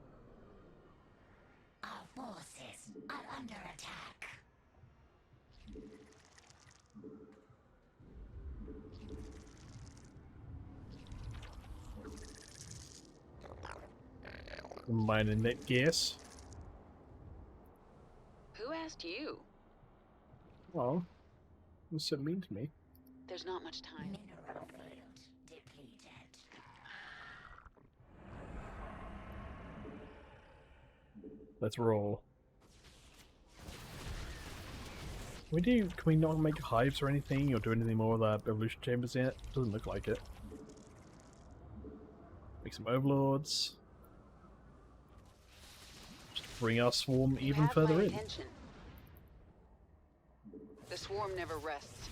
Our forces are under attack. Minor net gears. Who asked you? Oh, what's that mean to me? There's not much time. Mineral field depleted. Let's roll. Can we not make hives or anything, or do anything more with our evolution chambers yet? Doesn't look like it. Make some overlords. Just bring our swarm even have further my in. attention. The swarm never rests.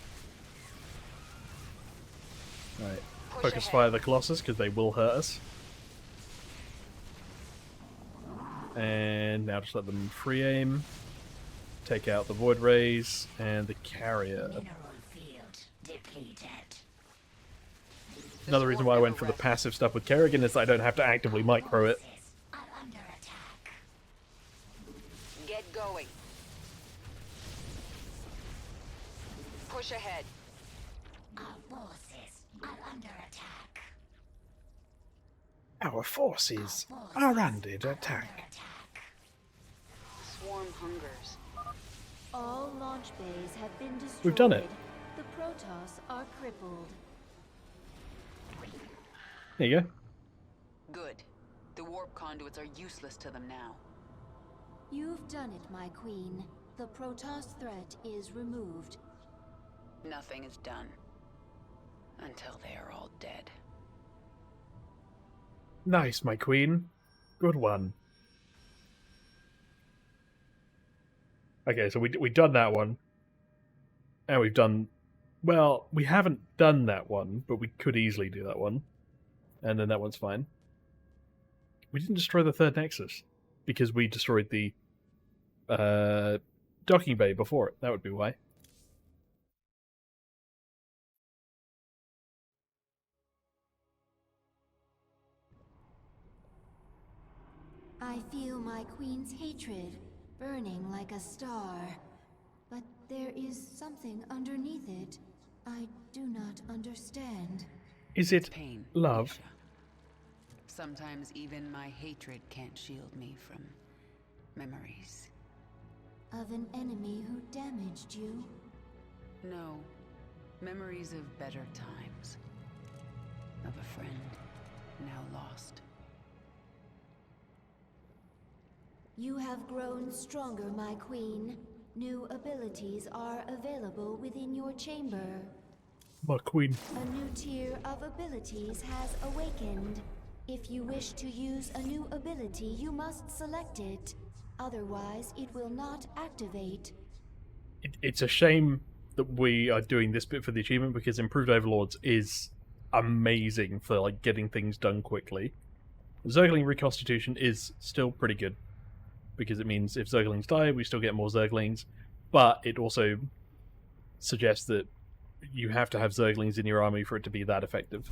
Right. Push Focus ahead. fire the Colossus, because they will hurt us. And now just let them free aim. Take out the Void Rays and the Carrier. Mineral field depleted. Another reason why I went for the passive stuff with Kerrigan is that I don't have to actively micro it. Are under attack. Get going. Push ahead. Our forces are under attack. Our forces are under attack. The swarm hungers. All launch bays have been destroyed. We've done it. The Protoss are crippled. There you go. Good. The warp conduits are useless to them now. You've done it, my queen. The Protoss threat is removed. Nothing is done. Until they are all dead. Nice, my queen. Good one. Okay, so we've done that one. And we've done... Well, we haven't done that one, but we could easily do that one. And then that one's fine. We didn't destroy the third Nexus. Because we destroyed the docking bay before it. That would be why. I feel my queen's hatred burning like a star. But there is something underneath it I do not understand. Is it Pain, love? Misha. Sometimes even my hatred can't shield me from memories. Of an enemy who damaged you? No. Memories of better times. Of a friend now lost. You have grown stronger, my queen. New abilities are available within your chamber. My queen. A new tier of abilities has awakened. If you wish to use a new ability, you must select it. Otherwise, it will not activate. It's a shame that we are doing this bit for the achievement, because Improved Overlords is amazing for like getting things done quickly. Zergling Reconstitution is still pretty good, because it means if Zerglings die, we still get more Zerglings, but it also suggests that you have to have Zerglings in your army for it to be that effective.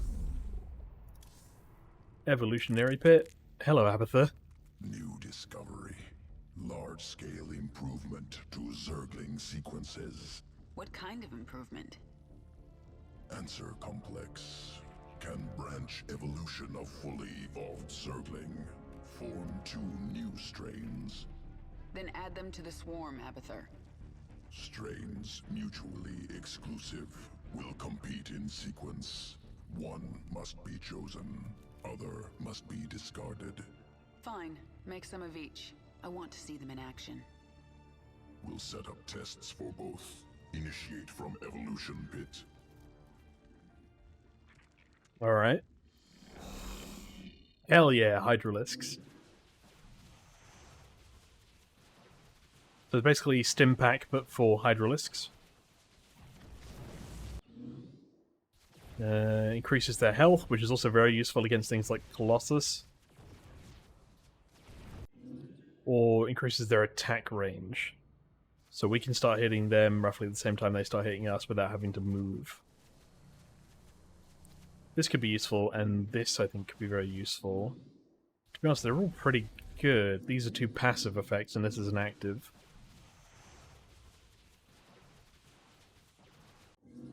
Evolutionary Pit. Hello, Abatha. New discovery. Large-scale improvement to Zergling sequences. What kind of improvement? Answer complex. Can branch evolution of fully evolved Zergling. Form 2 new strains. Then add them to the swarm, Abatha. Strains mutually exclusive. Will compete in sequence. One must be chosen. Other must be discarded. Fine. Make some of each. I want to see them in action. We'll set up tests for both. Initiate from Evolution Pit. Alright. Hell yeah, Hydralisks. So it's basically Stimpak, but for Hydralisks. Increases their health, which is also very useful against things like Colossus. Or increases their attack range. So we can start hitting them roughly at the same time they start hitting us without having to move. This could be useful, and this I think could be very useful. To be honest, they're all pretty good. These are two passive effects, and this is an active.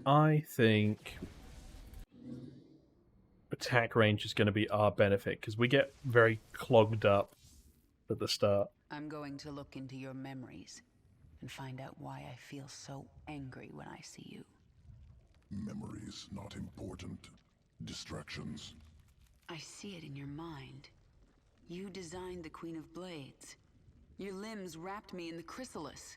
I think attack range is going to be our benefit, because we get very clogged up at the start. I'm going to look into your memories and find out why I feel so angry when I see you. Memories not important. Distractions. I see it in your mind. You designed the Queen of Blades. Your limbs wrapped me in the chrysalis.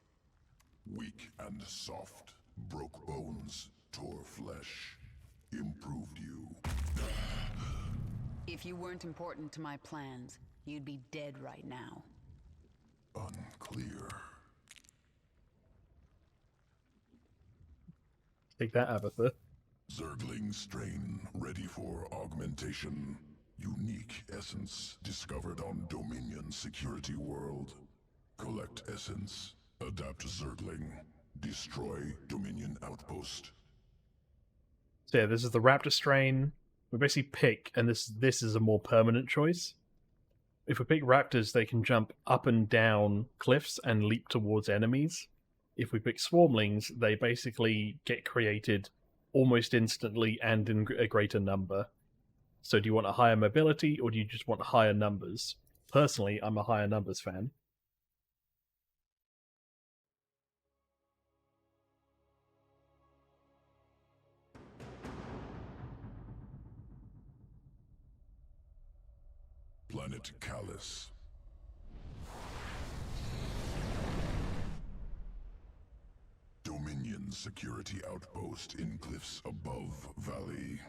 Weak and soft. Broke bones. Tore flesh. Improved you. If you weren't important to my plans, you'd be dead right now. Unclear. Take that, Abatha. Zergling strain ready for augmentation. Unique essence discovered on Dominion Security World. Collect essence. Adapt Zergling. Destroy Dominion Outpost. So yeah, this is the Raptor strain. We basically pick, and this is a more permanent choice. If we pick Raptors, they can jump up and down cliffs and leap towards enemies. If we pick Swarmlings, they basically get created almost instantly and in a greater number. So do you want a higher mobility, or do you just want higher numbers? Personally, I'm a higher numbers fan. Planet Callus. Dominion security outpost in cliffs above valley.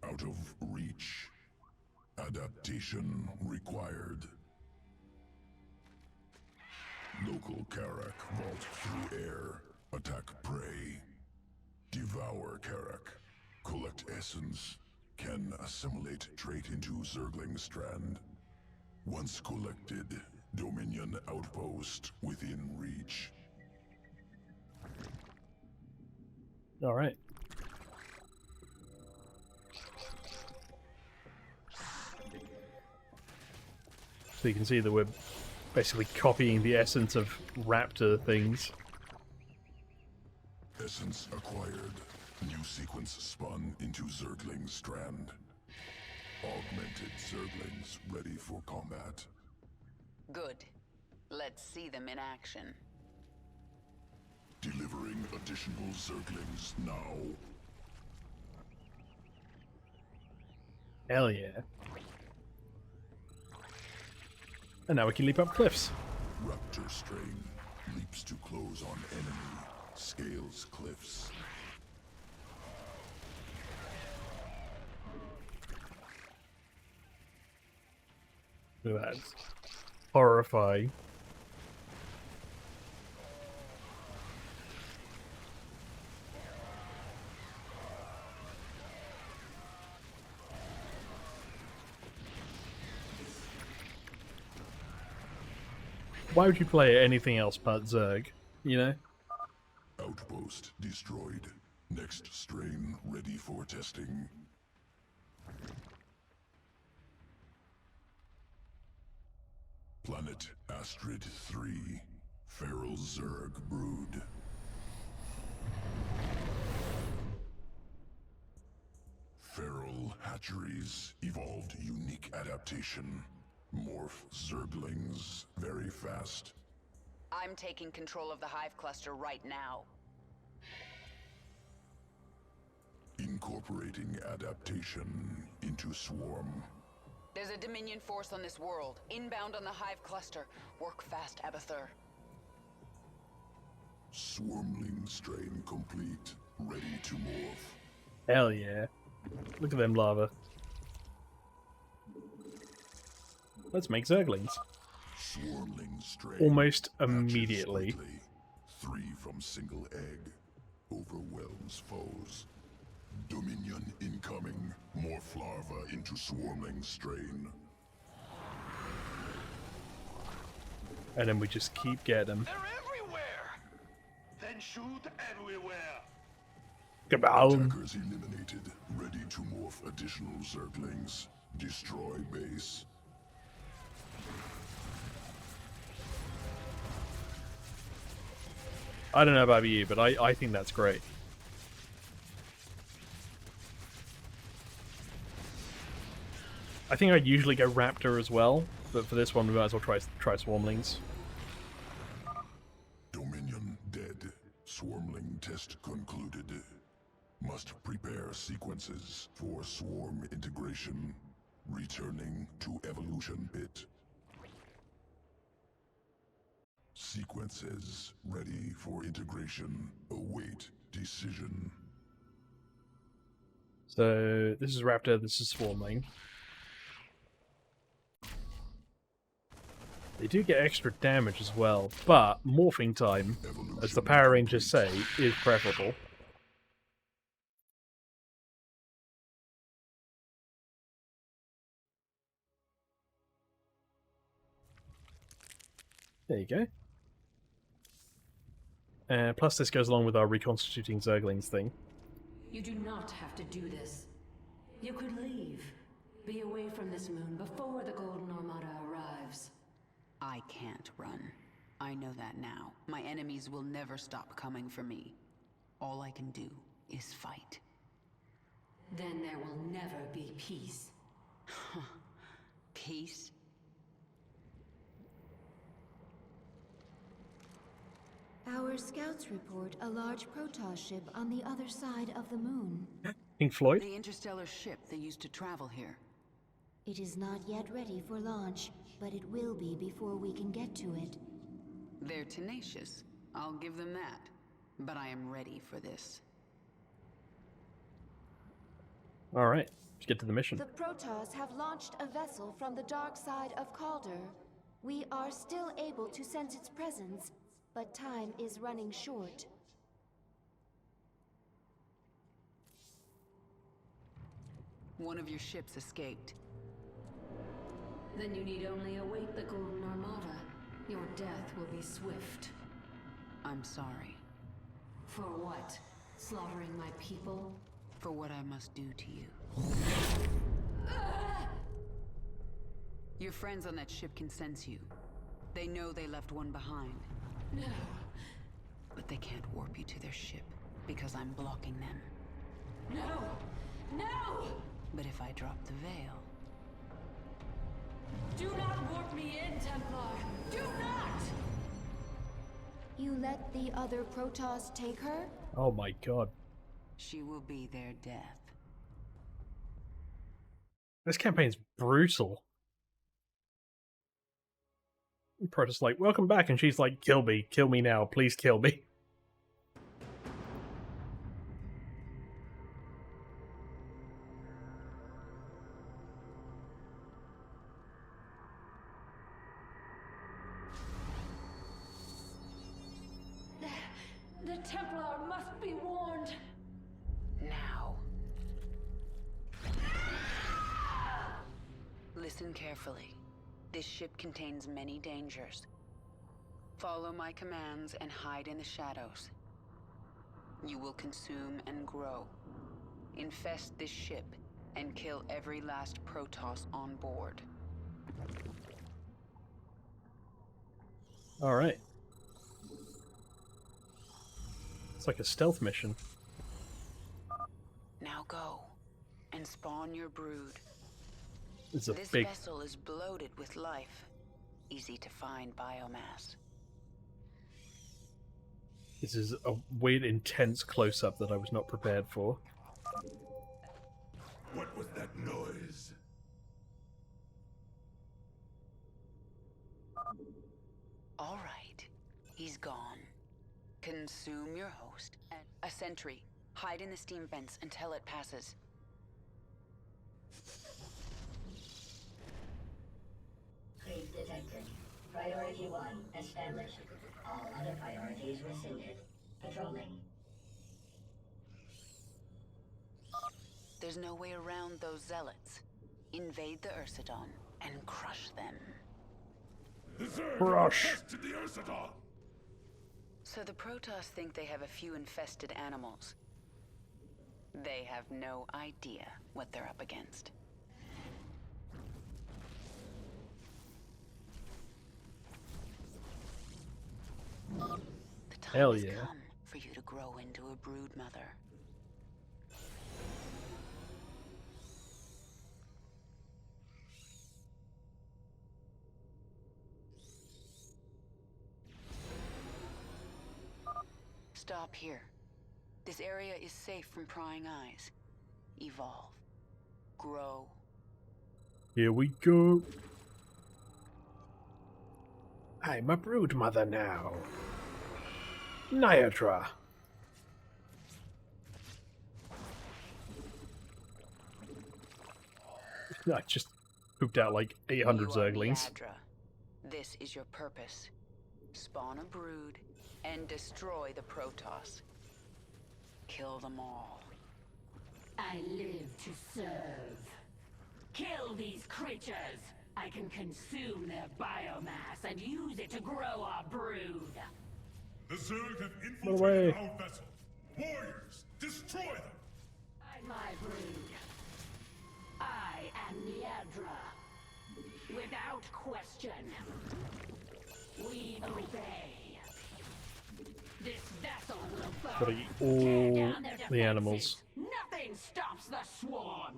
Out of reach. Adaptation required. Local Karak vault through air. Attack prey. Devour Karak. Collect essence. Can assimilate trait into Zergling strand. Once collected, Dominion outpost within reach. Alright. So you can see that we're basically copying the essence of Raptor things. Essence acquired. New sequence spun into Zergling strand. Augmented Zerglings ready for combat. Good. Let's see them in action. Delivering additional Zerglings now. Hell yeah. And now we can leap up cliffs. Raptor strain leaps to close on enemy. Scales cliffs. Look at that. Horrifying. Why would you play anything else but Zerg? You know? Outpost destroyed. Next strain ready for testing. Planet Astrid 3. Feral Zerg brood. Feral hatcheries evolved unique adaptation. Morph Zerglings very fast. I'm taking control of the hive cluster right now. Incorporating adaptation into swarm. There's a Dominion force on this world, inbound on the hive cluster. Work fast, Abathur. Swarmling strain complete. Ready to morph. Hell yeah. Look at them lava. Let's make Zerglings. Swarmling strain. Almost immediately. 3 from single egg. Overwhelms foes. Dominion incoming. Morph larva into swarmling strain. And then we just keep getting them. They're everywhere! Then shoot everywhere! Kaboom! Attackers eliminated. Ready to morph additional Zerglings. Destroy base. I don't know about you, but I think that's great. I think I'd usually go Raptor as well, but for this one we might as well try Swarmlings. Dominion dead. Swarmling test concluded. Must prepare sequences for swarm integration. Returning to evolution pit. Sequences ready for integration. Await decision. So this is Raptor, this is Swarmling. They do get extra damage as well, but morphing time, as the Power Rangers say, is preferable. There you go. Plus this goes along with our reconstituting Zerglings thing. You do not have to do this. You could leave. Be away from this moon before the Golden Armada arrives. I can't run. I know that now. My enemies will never stop coming for me. All I can do is fight. Then there will never be peace. Peace? Our scouts report a large Protoss ship on the other side of the moon. Pink Floyd? The interstellar ship they used to travel here. It is not yet ready for launch, but it will be before we can get to it. They're tenacious. I'll give them that. But I am ready for this. Alright, let's get to the mission. The Protoss have launched a vessel from the dark side of Calder. We are still able to sense its presence, but time is running short. One of your ships escaped. Then you need only await the Golden Armada. Your death will be swift. I'm sorry. For what? Slaughtering my people? For what I must do to you. Your friends on that ship can sense you. They know they left one behind. No. But they can't warp you to their ship, because I'm blocking them. No! No! But if I drop the veil... Do not warp me in, Templar! Do not! You let the other Protoss take her? Oh my god. She will be their death. This campaign's brutal. Protoss like, welcome back, and she's like, kill me now, please kill me. The Templar must be warned. Now. Listen carefully. This ship contains many dangers. Follow my commands and hide in the shadows. You will consume and grow. Infest this ship and kill every last Protoss on board. Alright. It's like a stealth mission. Now go and spawn your brood. It's a This big... vessel is bloated with life. Easy to find biomass. This is a weird, intense close-up that I was not prepared for. What was that noise? All right, he's gone. Consume your host. A sentry. Hide in the steam vents until it passes. Creep detected. Priority 1 established. All other priorities rescinded. Patrolling. There's no way around those zealots. Invade the Ursidon and crush them. Crush! To the Ursidon! So the Protoss think they have a few infested animals. They have no idea what they're up against. The time Hell has yeah. come for you to grow into a brood mother. Stop here. This area is safe from prying eyes. Evolve. Grow. Here we go. I'm a brood mother now. Niadra. I just pooped out like 800 You are zerglings. Niadra. This is your purpose. Spawn a brood and destroy the Protoss. Kill them all. I live to serve. Kill these creatures. I can consume their biomass and use it to grow our brood. The Zerg have away. infiltrated our vessel. Warriors, destroy them! My brood. I am Niadra. Without question. We obey. This vessel will Gotta burn. eat Tear all down their the defenses. animals. Nothing stops the swarm.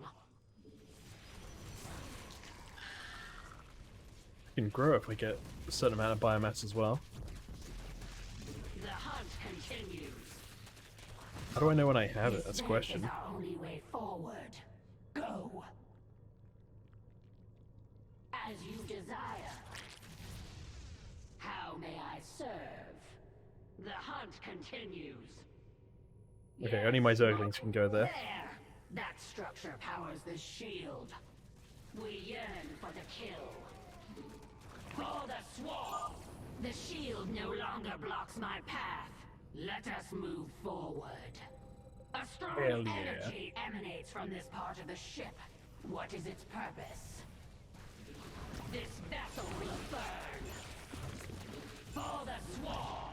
I can grow if I get a certain amount of biomass as well. The hunt continues. How do I know when I have it? That's a This question. is our only way forward. Go. As you desire. How may I serve? The hunt continues. Okay, only my zerglings can go there. There! That structure powers the shield. We yearn for the kill. For the swarm! The shield no longer blocks my path. Let us move forward. A strong Hell yeah. energy emanates from this part of the ship. What is its purpose? This vessel will burn. For the swarm!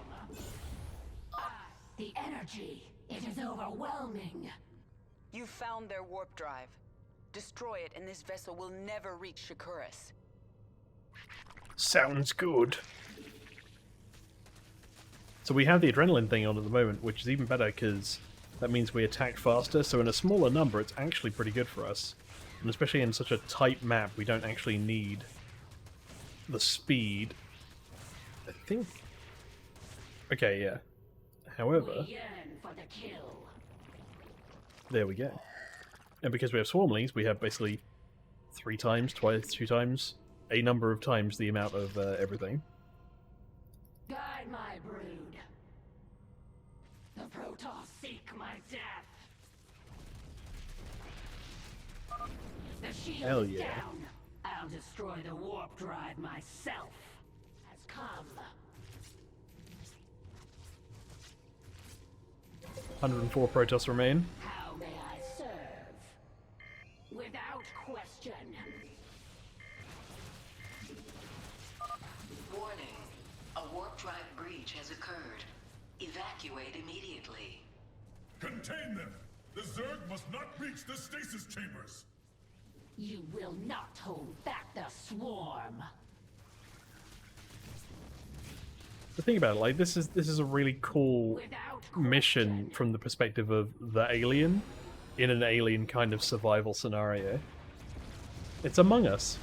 The energy, it is overwhelming. You found their warp drive. Destroy it and this vessel will never reach Shakuras. Sounds good. So we have the adrenaline thing on at the moment, which is even better because that means we attack faster, so in a smaller number it's actually pretty good for us. And especially in such a tight map, we don't actually need the speed. I think... Okay, yeah. However... We yearn for the kill. There we go. And because we have swarmlings, we have basically 3 times, twice, 2 times, a number of times the amount of everything. Guide my brood. The Protoss seek my death. The shield Hell is yeah. down. I'll destroy the warp drive myself. Has come. 104 Protoss remain. How may I serve? Without question. Warning. A warp drive breach has occurred. Evacuate immediately. Contain them! The Zerg must not reach the stasis chambers! You will not hold back the swarm. The thing about it, like, this is a really cool mission from the perspective of the alien in an alien kind of survival scenario. It's Among Us.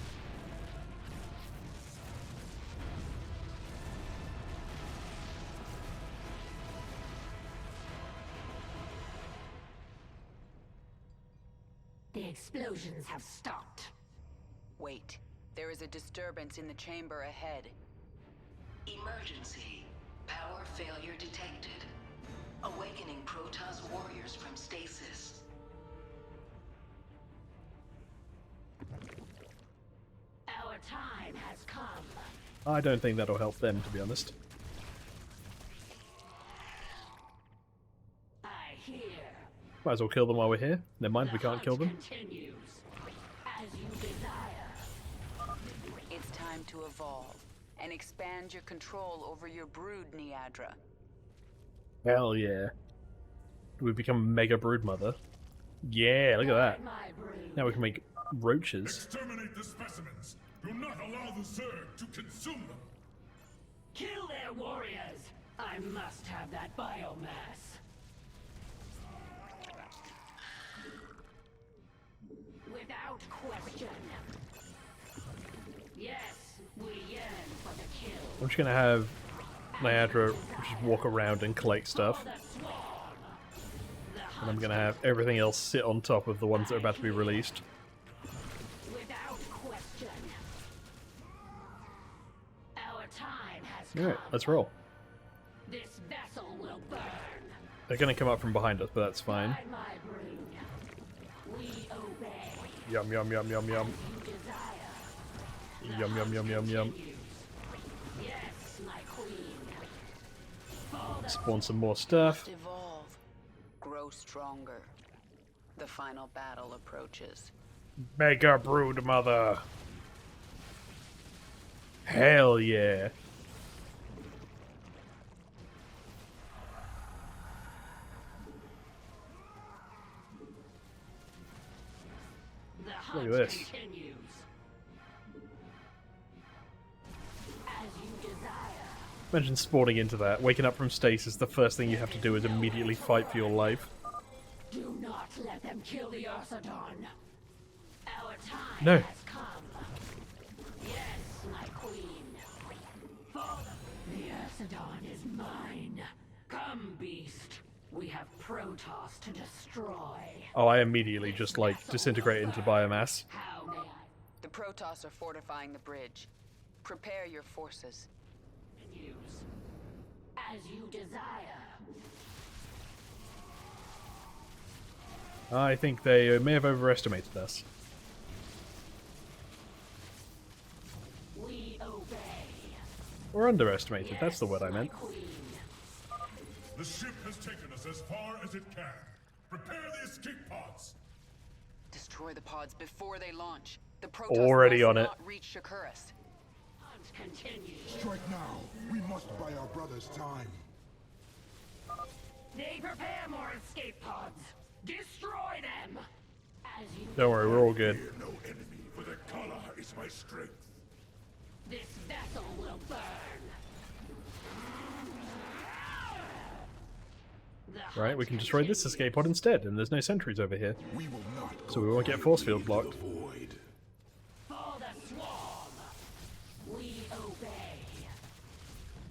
The explosions have stopped. Wait. There is a disturbance in the chamber ahead. Emergency. Power failure detected. Awakening Protoss warriors from stasis. Our time has come. I don't think that'll help them, to be honest. I hear. Might as well kill them while we're here. Never mind, we can't kill them. Continues. As you desire. It's time to evolve and expand your control over your brood, Niadra. Hell yeah. We become Mega Broodmother. Yeah, look at that. Now we can make roaches. Exterminate the specimens! Do not allow the Zerg to consume them! Kill their warriors! I must have that biomass. Without question. Yes, we yearn for the kill. I'm just gonna have Niadra just walk around and collect stuff. And I'm gonna have everything else sit on top of the ones that are about to be released. Without question. Our time has Alright, let's roll. This vessel will burn. They're gonna come up from behind us, but that's fine. By my brood. We obey. Yum yum yum yum yum. Yum yum yum yum yum. Yes, my queen. Spawn some more stuff. Evolve. Grow stronger. The final battle approaches. Mega Broodmother. Hell yeah. Look at this. Continues. As you desire. Imagine spawning into that. Waking up from stasis, the first thing you have to do is immediately fight for your life. Do not let them kill the Ursadon. Our time No. has come. Yes, my queen. The Ursadon is mine. Come, beast. We have Protoss to destroy. Oh, I immediately just, like, disintegrate into biomass. How may I? The Protoss are fortifying the bridge. Prepare your forces. Use as you desire. I think they may have overestimated us. We obey. Or underestimated, that's the word I meant. The ship has taken us as far as it can. Prepare the escape pods! Destroy the pods before they launch. The Protoss Already must on it. not reach Shakuras. Continue. Strike now. We must buy our brothers time. They prepare more escape pods. Destroy them. As you Don't worry, we're all good. Fear no enemy, for the Kala is my strength. This vessel will burn. Right, we can destroy this escape pod instead, and there's no sentries over here. We will not So we won't get force field blocked. void. For the swarm. We obey.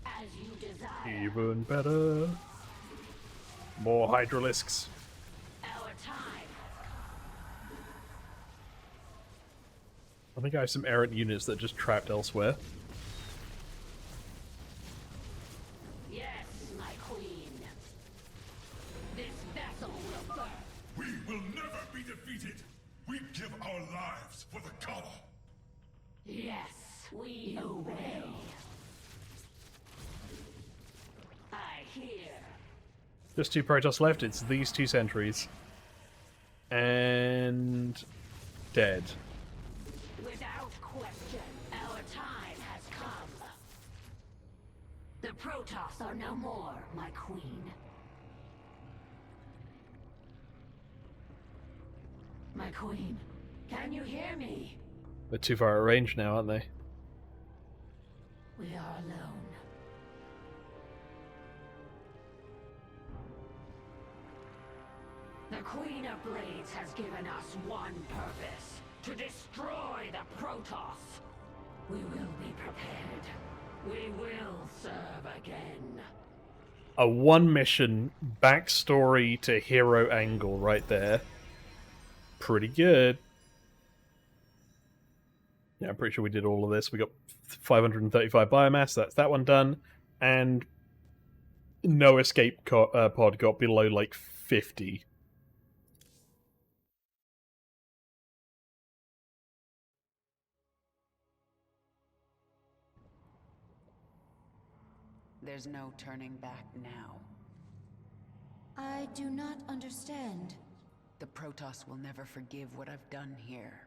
As you desire. Even better. More Hydralisks. Our time. I think I have some errant units that just trapped elsewhere. Yes, my queen. This vessel will burn. We will never be defeated. We give our lives for the Kala. Yes, we obey. I hear. Just 2 Protoss left, it's these 2 sentries. And... dead. Without question, our time has come. The Protoss are no more, my queen. My queen, can you hear me? They're too far at range now, aren't they? We are alone. The Queen of Blades has given us one purpose: to destroy the Protoss. We will be prepared. We will serve again. A one mission backstory to hero angle right there. Pretty good. Yeah, I'm pretty sure we did all of this. We got 535 biomass. That's that one done. And no escape pod got below like 50. There's no turning back now. I do not understand. The Protoss will never forgive what I've done here.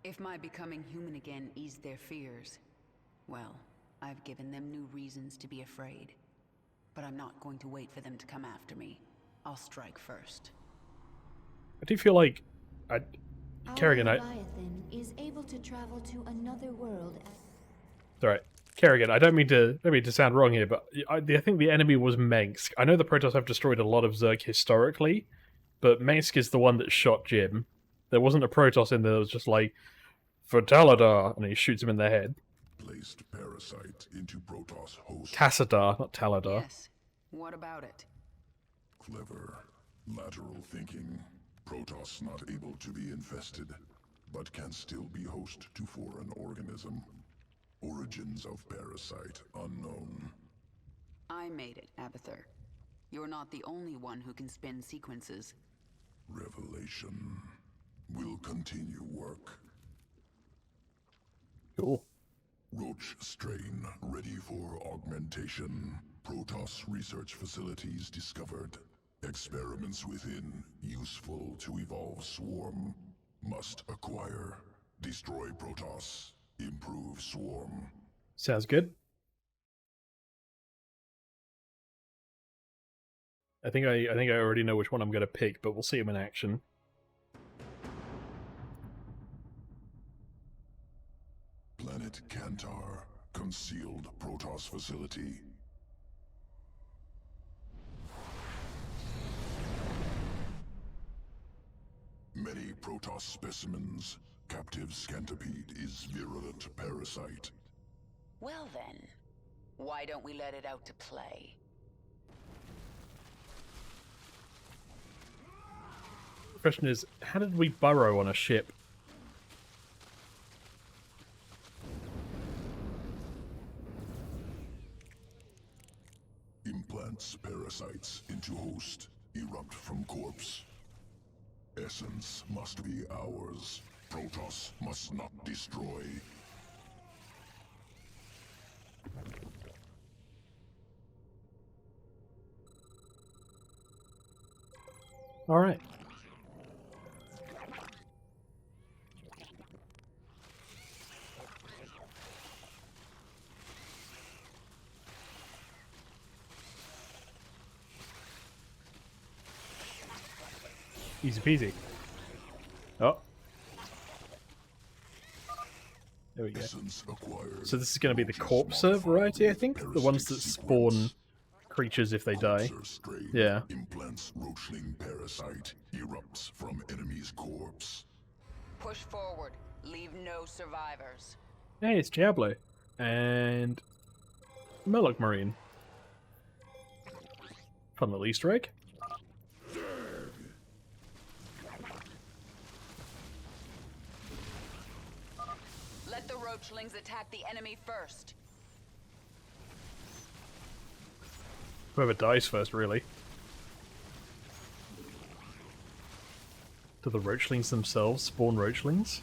If my becoming human again eased their fears, well, I've given them new reasons to be afraid. But I'm not going to wait for them to come after me. I'll strike first. I do feel like... Kerrigan, Our Leviathan is able to travel to another world. Alright. Kerrigan, I don't mean to sound wrong here, but I think the enemy was Mengsk. I know the Protoss have destroyed a lot of Zerg historically, but Mengsk is the one that shot Jim. There wasn't a Protoss in there that was just like, for Taladar, and he shoots him in the head. Placed parasite into Protoss host. Tassadar, not Taladar. Yes. What about it? Clever, lateral thinking. Protoss not able to be infested, but can still be host to foreign organism. Origins of parasite unknown. I made it, Abathur. You're not the only one who can spin sequences. Revelation. Will continue work. Cool. Roach strain ready for augmentation. Protoss research facilities discovered. Experiments within useful to evolve swarm. Must acquire. Destroy Protoss. Improve swarm. Sounds good. I think I already know which one I'm going to pick, but we'll see him in action. Planet Kantar. Concealed Protoss facility. Many Protoss specimens. Captive Scantipede is virulent parasite. Well then, why don't we let it out to play? The question is, how did we burrow on a ship? Implants parasites into host. Erupt from corpse. Essence must be ours. Protoss must not destroy. All right. Easy peasy. Oh. There we go. So this is going to be the corpser variety, I think? The ones that spawn creatures if they die. Yeah. Implants roachling parasite. Erupts from enemy's corpse. Push forward. Leave no survivors. Hey, it's Diablo. And... Murloc Marine. Fun little Easter egg. Let the roachlings attack the enemy first. Whoever dies first, really. Do the roachlings themselves spawn roachlings?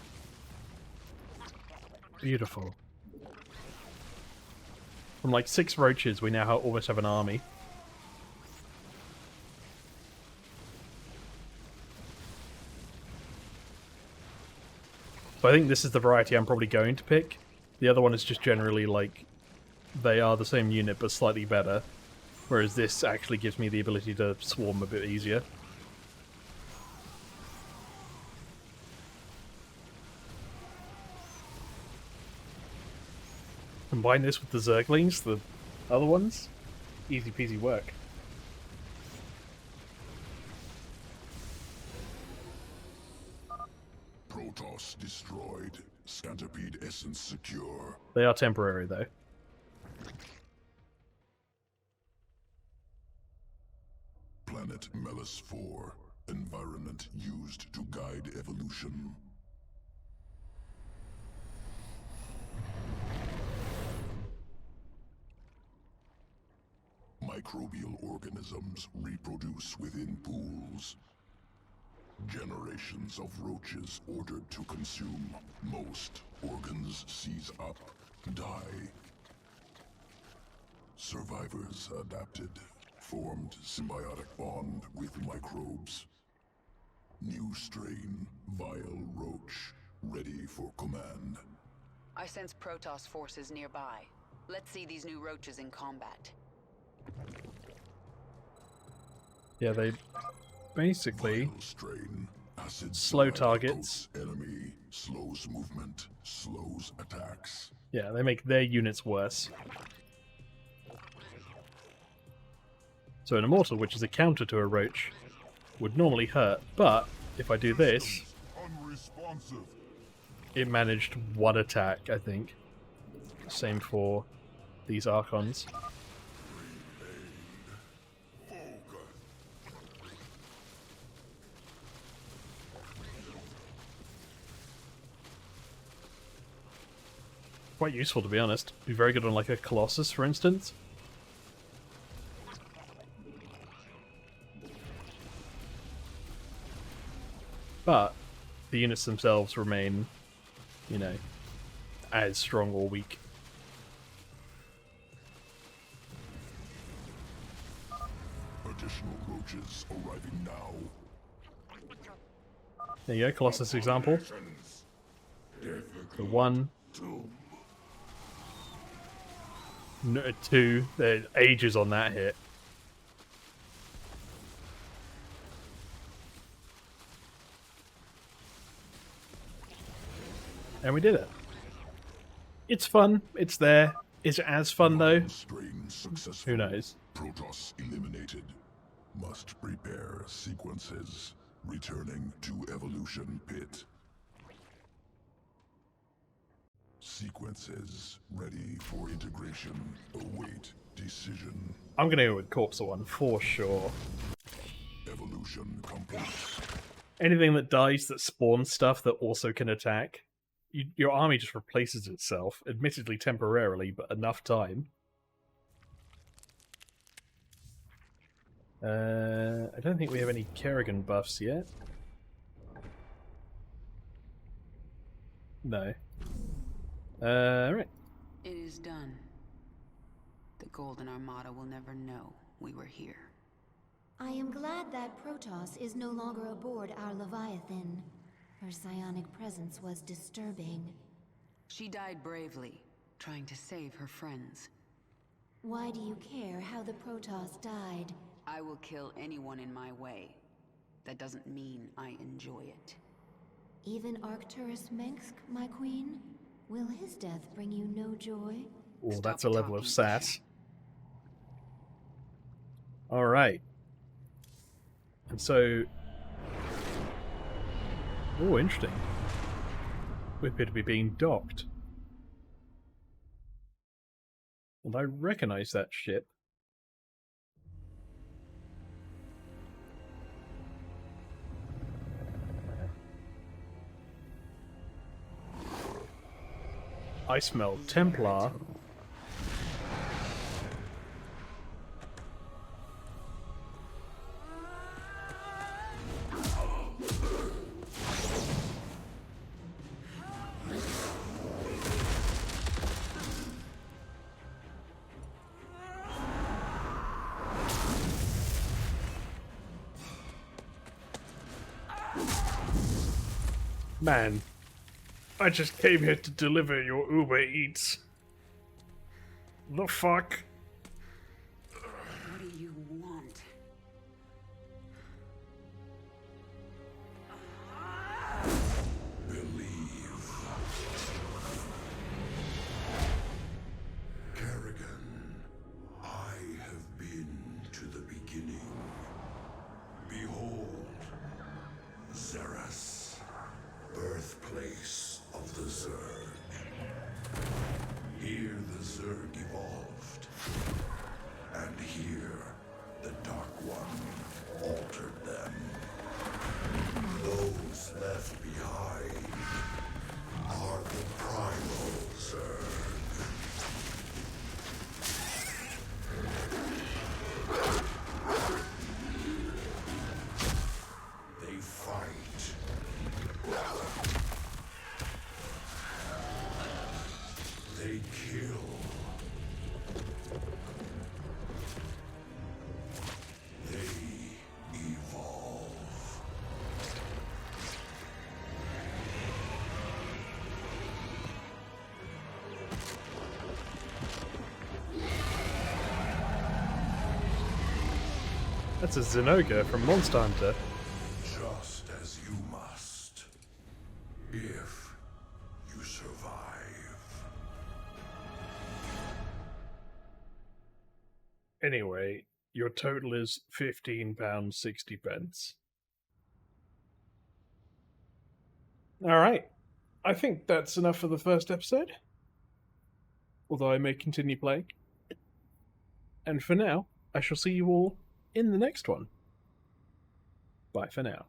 Beautiful. From like 6 roaches, we now almost have an army. So I think this is the variety I'm probably going to pick. The other one is just generally like they are the same unit but slightly better, whereas this actually gives me the ability to swarm a bit easier. Combine this with the Zerglings, the other ones, easy peasy work. Protoss destroyed. Scantipede essence secure. They are temporary, though. Planet Melis 4. Environment used to guide evolution. Microbial organisms reproduce within pools. Generations of roaches ordered to consume. Most organs seize up, die. Survivors adapted, formed symbiotic bond with microbes. New strain, vile roach, ready for command. I sense Protoss forces nearby. Let's see these new roaches in combat. Yeah, they basically strain, acid slow targets. Enemy slows movement, slows attacks. Yeah, they make their units worse. So an Immortal, which is a counter to a Roach, would normally hurt, but if I do this, it managed one attack, I think. Same for these Archons. Quite useful, to be honest. Be very good on like a Colossus, for instance. But the units themselves remain, you know, as strong or weak. Additional roaches arriving now. There you go, Colossus example. The 1. No, 2. There's ages on that hit. And we did it. It's fun. It's there. Is it as fun though? Who knows? Protoss eliminated. Must prepare sequences. Returning to evolution pit. Sequences ready for integration. Await decision. I'm gonna go with Corpse one for sure. Evolution complete. Anything that dies that spawns stuff that also can attack, your army just replaces itself, admittedly temporarily, but enough time. I don't think we have any Kerrigan buffs yet. No. Right. It is done. The Golden Armada will never know we were here. I am glad that Protoss is no longer aboard our Leviathan. Her psionic presence was disturbing. She died bravely, trying to save her friends. Why do you care how the Protoss died? I will kill anyone in my way. That doesn't mean I enjoy it. Even Arcturus Mengsk, my queen? Will his death bring you no joy? Oh, that's a level of sass. Alright. And so... oh, interesting. We appear to be being docked. And I recognize that ship. I smell Templar. Man, I just came here to deliver your Uber Eats. The fuck? What do you want? Believe. Kerrigan, I have been to the beginning. Behold, Xeras, birthplace of the Zerg. Here the Zerg evolved, and here the Dark One altered them. Those left behind are the primal Zerg. They fight. They kill. They evolve. That's a Zinogre from Monster Hunter. Just as you must. If you survive. Anyway, your total is £15.60. Alright, I think that's enough for the first episode. Although I may continue playing. And for now, I shall see you all in the next one. Bye for now.